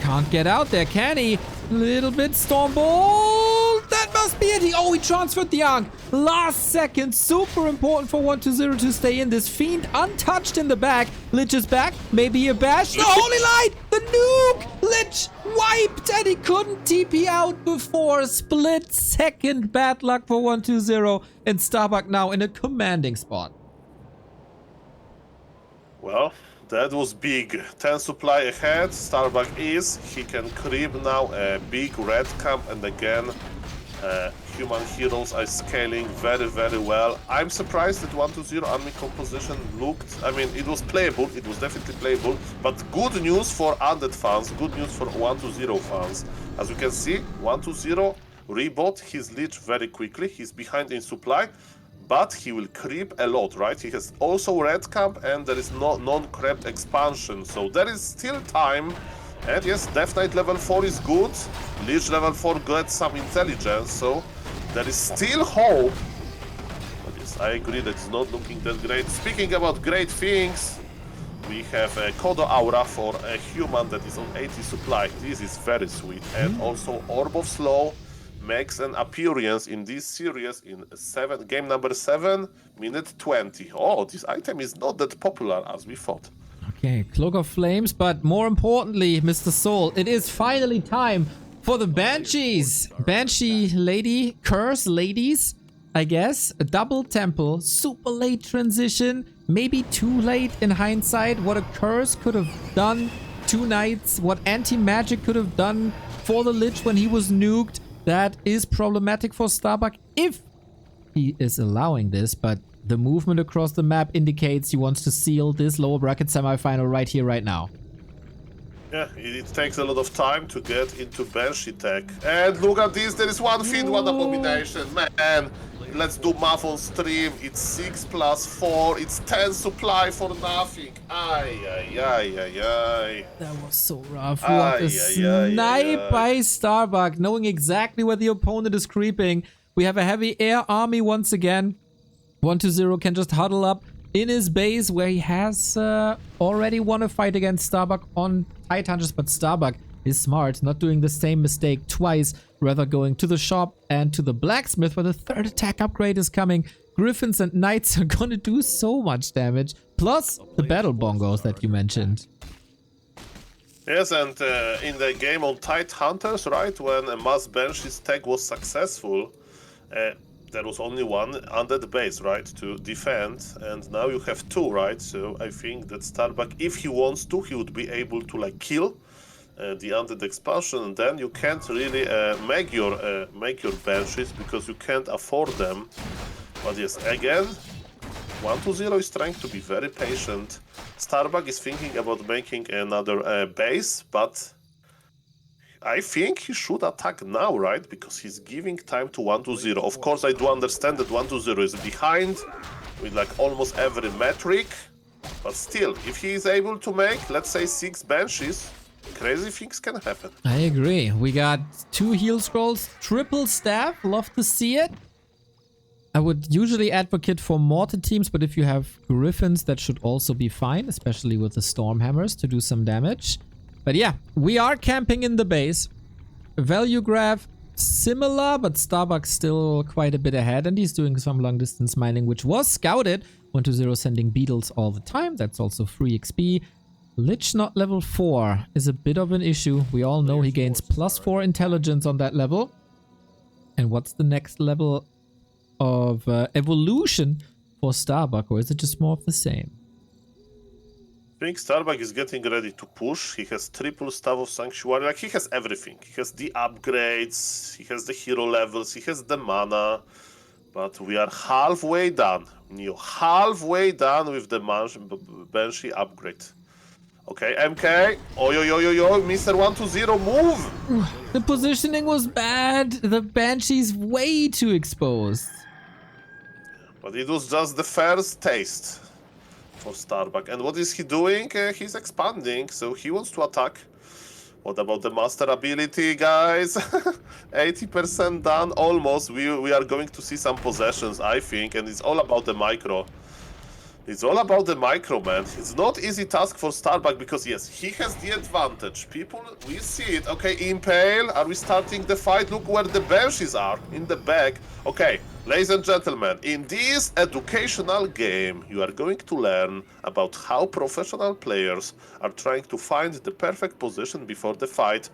Can't get out there, can he? Little bit Stormbolt. That must be it. He transferred the Ankh. Last second. Super important for 1-2-0 to stay in. This Fiend untouched in the back. Lich is back. Maybe a bash. The Holy Light. The nuke. Lich wiped, and he couldn't TP out before. Split second. Bad luck for 1-2-0. And Starbuck now in a commanding spot. Well, that was big. 10 supply ahead. Starbuck he can creep now a big red camp, and again, human heroes are scaling very, very well. I'm surprised that 1-2-0 army composition looked, I mean, it was playable, it was definitely playable, but good news for Undead fans, good news for 1-2-0 fans. As you can see, 1-2-0 rebought his Lich very quickly. He's behind in supply, but he will creep a lot, right? He has also red camp, and there is no non-crept expansion, so there is still time. And yes, Death Knight level 4 is good. Lich level 4 gets some intelligence, so there is still hope. But yes, I agree that it's not looking that great. Speaking about great things, we have a Kodo Aura for a human that is on 80 supply. This is very sweet. And also Orb of Slow makes an appearance in this series in game number 7, minute 20. Oh, this item is not that popular as we thought. Okay, Cloak of Flames, but more importantly, Mr. Soul, it is finally time for the Banshees. Banshee lady, curse ladies, I guess. A double temple, super late transition, maybe too late in hindsight. What a curse could have done 2 nights, what anti-magic could have done for the Lich when he was nuked. That is problematic for Starbuck if he is allowing this, but the movement across the map indicates he wants to seal this lower bracket semifinal right here, right now. Yeah, it takes a lot of time to get into Banshee tech. And look at this, there is one Fiend, one abomination. Man, let's do math on stream. It's 6 plus 4. It's 10 supply for nothing. Ay, ay, ay, ay, ay. That was so rough. What a snipe by Starbuck, knowing exactly where the opponent is creeping. We have a heavy air army once again. 120 can just huddle up in his base where he has already won a fight against Starbuck on Tight Hunters, but Starbuck is smart, not doing the same mistake twice, rather going to the shop and to the blacksmith where the third attack upgrade is coming. Griffins and knights are gonna do so much damage, plus the battle bongos that you mentioned. Yes, and in the game on Tight Hunters, right, when a mass Banshees tag was successful, there was only one undead base, right, to defend, and now you have two, right? So I think that Starbuck, if he wants to, he would be able to like kill the undead expansion, and then you can't really make your Banshees because you can't afford them. But yes, again, 120 is trying to be very patient. Starbuck is thinking about making another base, but I think he should attack now, right? Because he's giving time to 120. Of course, I do understand that 120 is behind with like almost every metric, but still, if he is able to make, let's say, 6 Banshees, crazy things can happen. I agree. We got 2 heal scrolls, triple staff, love to see it. I would usually advocate for mortar teams, but if you have griffins, that should also be fine, especially with the storm hammers to do some damage. But yeah, we are camping in the base. Value graph similar, but Starbuck's still quite a bit ahead, and he's doing some long distance mining, which was scouted. 120 sending beetles all the time. That's also free XP. Lich not level 4 is a bit of an issue. We all know he gains +4 intelligence on that level. And what's the next level of evolution for Starbuck, or is it just more of the same? I think Starbuck is getting ready to push. He has triple staff of Sanctuary. Like, he has everything. He has the upgrades, he has the hero levels, he has the mana. But we are halfway done. Neo, halfway done with the Banshee upgrade. Okay, MK. Oh, yo, Mr. 120, move! The positioning was bad. The Banshee's way too exposed. But it was just the first taste for Starbuck. And what is he doing? He's expanding, so he wants to attack. What about the master ability, guys? 80% done, almost. We are going to see some possessions, I think, and it's all about the micro. It's all about the micro, man. It's not easy task for Starbuck because, yes, he has the advantage. People, we see it. Okay, Impale, are we starting the fight? Look where the Banshees are, in the back. Okay, ladies and gentlemen, in this educational game, you are going to learn about how professional players are trying to find the perfect position before the fight.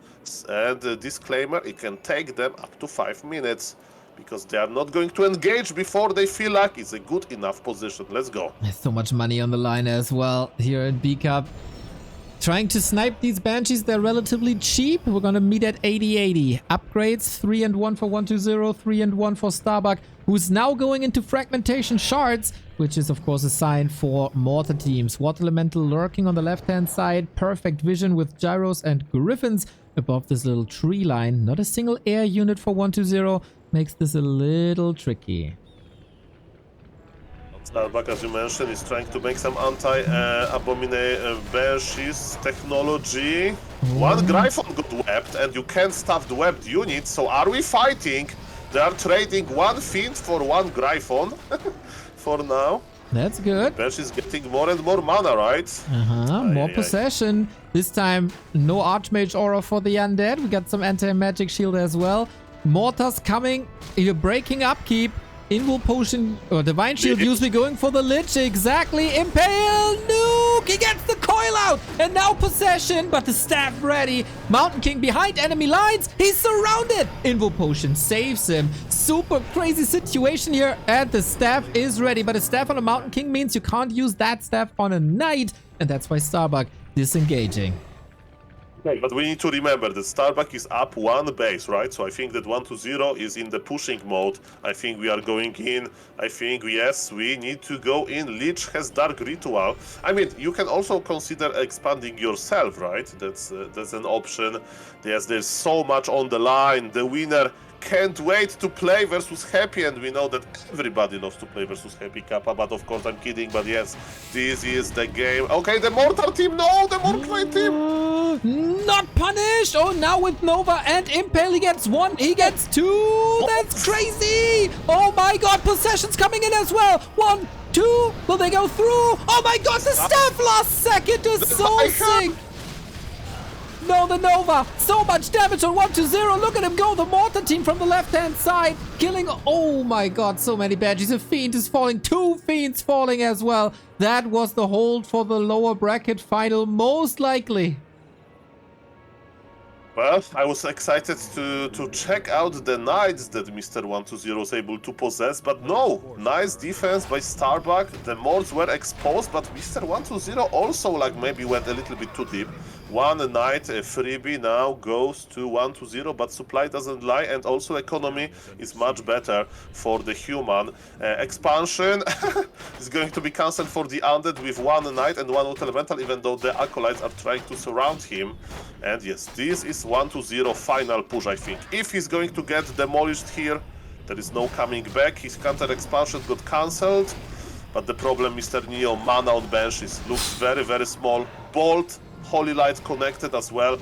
And disclaimer, it can take them up to 5 minutes. Because they are not going to engage before they feel like it's a good enough position. Let's go. There's so much money on the line as well here in B-Cup. Trying to snipe these Banshees, they're relatively cheap. We're gonna meet at 80-80. Upgrades, 3 and 1 for 120, 3 and 1 for Starbuck, who's now going into fragmentation shards, which is of course a sign for mortar teams. Water Elemental lurking on the left-hand side. Perfect vision with gyros and griffins above this little tree line. Not a single air unit for 120. Makes this a little tricky. Starbuck, as you mentioned, is trying to make some anti-abominate Banshees technology. One Gryphon got webbed, and you can't stuff the webbed units, so are we fighting? They are trading one Fiend for one Gryphon for now. That's good. Banshees getting more and more mana, right? More possession. This time, no Archmage Aura for the undead. We got some anti-magic shield as well. Mortars coming. You're breaking upkeep. Invul Potion or Divine Shield usually going for the Lich. Exactly. Impale. Nuke. He gets the coil out. And now possession. But the staff ready. Mountain King behind enemy lines. He's surrounded. Invul Potion saves him. Super crazy situation here. And the staff is ready. But a staff on a Mountain King means you can't use that staff on a Knight. And that's why Starbuck disengaging. Okay, but we need to remember that Starbuck is up one base, right? So I think that 120 is in the pushing mode. I think we are going in. I think, yes, we need to go in. Lich has Dark Ritual. I mean, you can also consider expanding yourself, right? That's an option. Yes, there's so much on the line. The winner can't wait to play versus Happy, and we know that everybody loves to play versus Happy Kappa, but of course I'm kidding, but yes, this is the game. Okay, the Mortar team, no, the Mortar team! Not punished! Oh, now with Nova and Impale, he gets 1, he gets 2! That's crazy! Oh my god, possessions coming in as well! 1, 2, will they go through? Oh my god, the staff last second is so sick! No, the Nova! So much damage on 1-0. Look at him go. The Mortar team from the left-hand side. Killing... Oh my god, so many badges. A Fiend is falling. 2 Fiends falling as well. That was the hold for the lower bracket final, most likely. Well, I was excited to check out the Knights that Mr. 120 was able to possess, but no! Nice defense by Starbuck. The Mords were exposed, but Mr. 120 also like maybe went a little bit too deep. One Knight, a freebie now goes to 120, but supply doesn't lie, and also economy is much better for the human. Expansion is going to be cancelled for the Undead with 1 Knight and 1 Elemental, even though the Acolytes are trying to surround him. And yes, this is 120 final push, I think. If he's going to get demolished here, there is no coming back. His counter expansion got cancelled. But the problem, Mr. Neo, mana on benches looks very, very small. Bolt, Holy Light connected as well.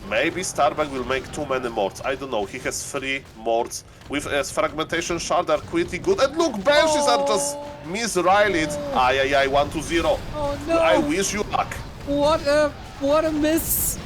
Maybe Starbuck will make too many mords. I don't know. He has 3 mords with fragmentation shard are pretty good. And look, benches are just misriled. Ay, 120. Oh no! I wish you luck. What a miss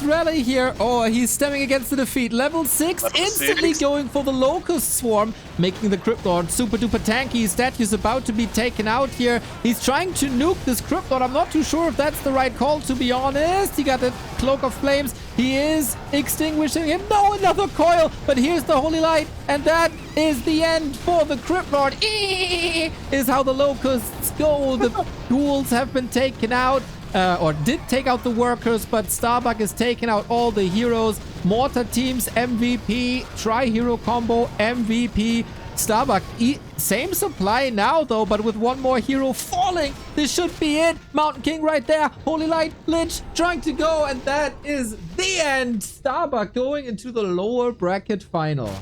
rally here. Oh, he's stemming against the defeat. Level 6, instantly going for the Locust Swarm, making the Crypt Lord super duper tanky. His statue's about to be taken out here. He's trying to nuke this Crypt Lord. I'm not too sure if that's the right call, to be honest. He got the Cloak of Flames. He is extinguishing him. No, another coil. But here's the Holy Light. And that is the end for the Crypt Lord. Is how the Locusts go. The ghouls have been taken out. Or did take out the workers, but Starbuck is taking out all the heroes. Mortar teams MVP, tri-hero combo MVP. Starbuck, same supply now though, but with 1 more hero falling. This should be it. Mountain King right there. Holy Light, Lich trying to go, and that is the end. Starbuck going into the lower bracket final.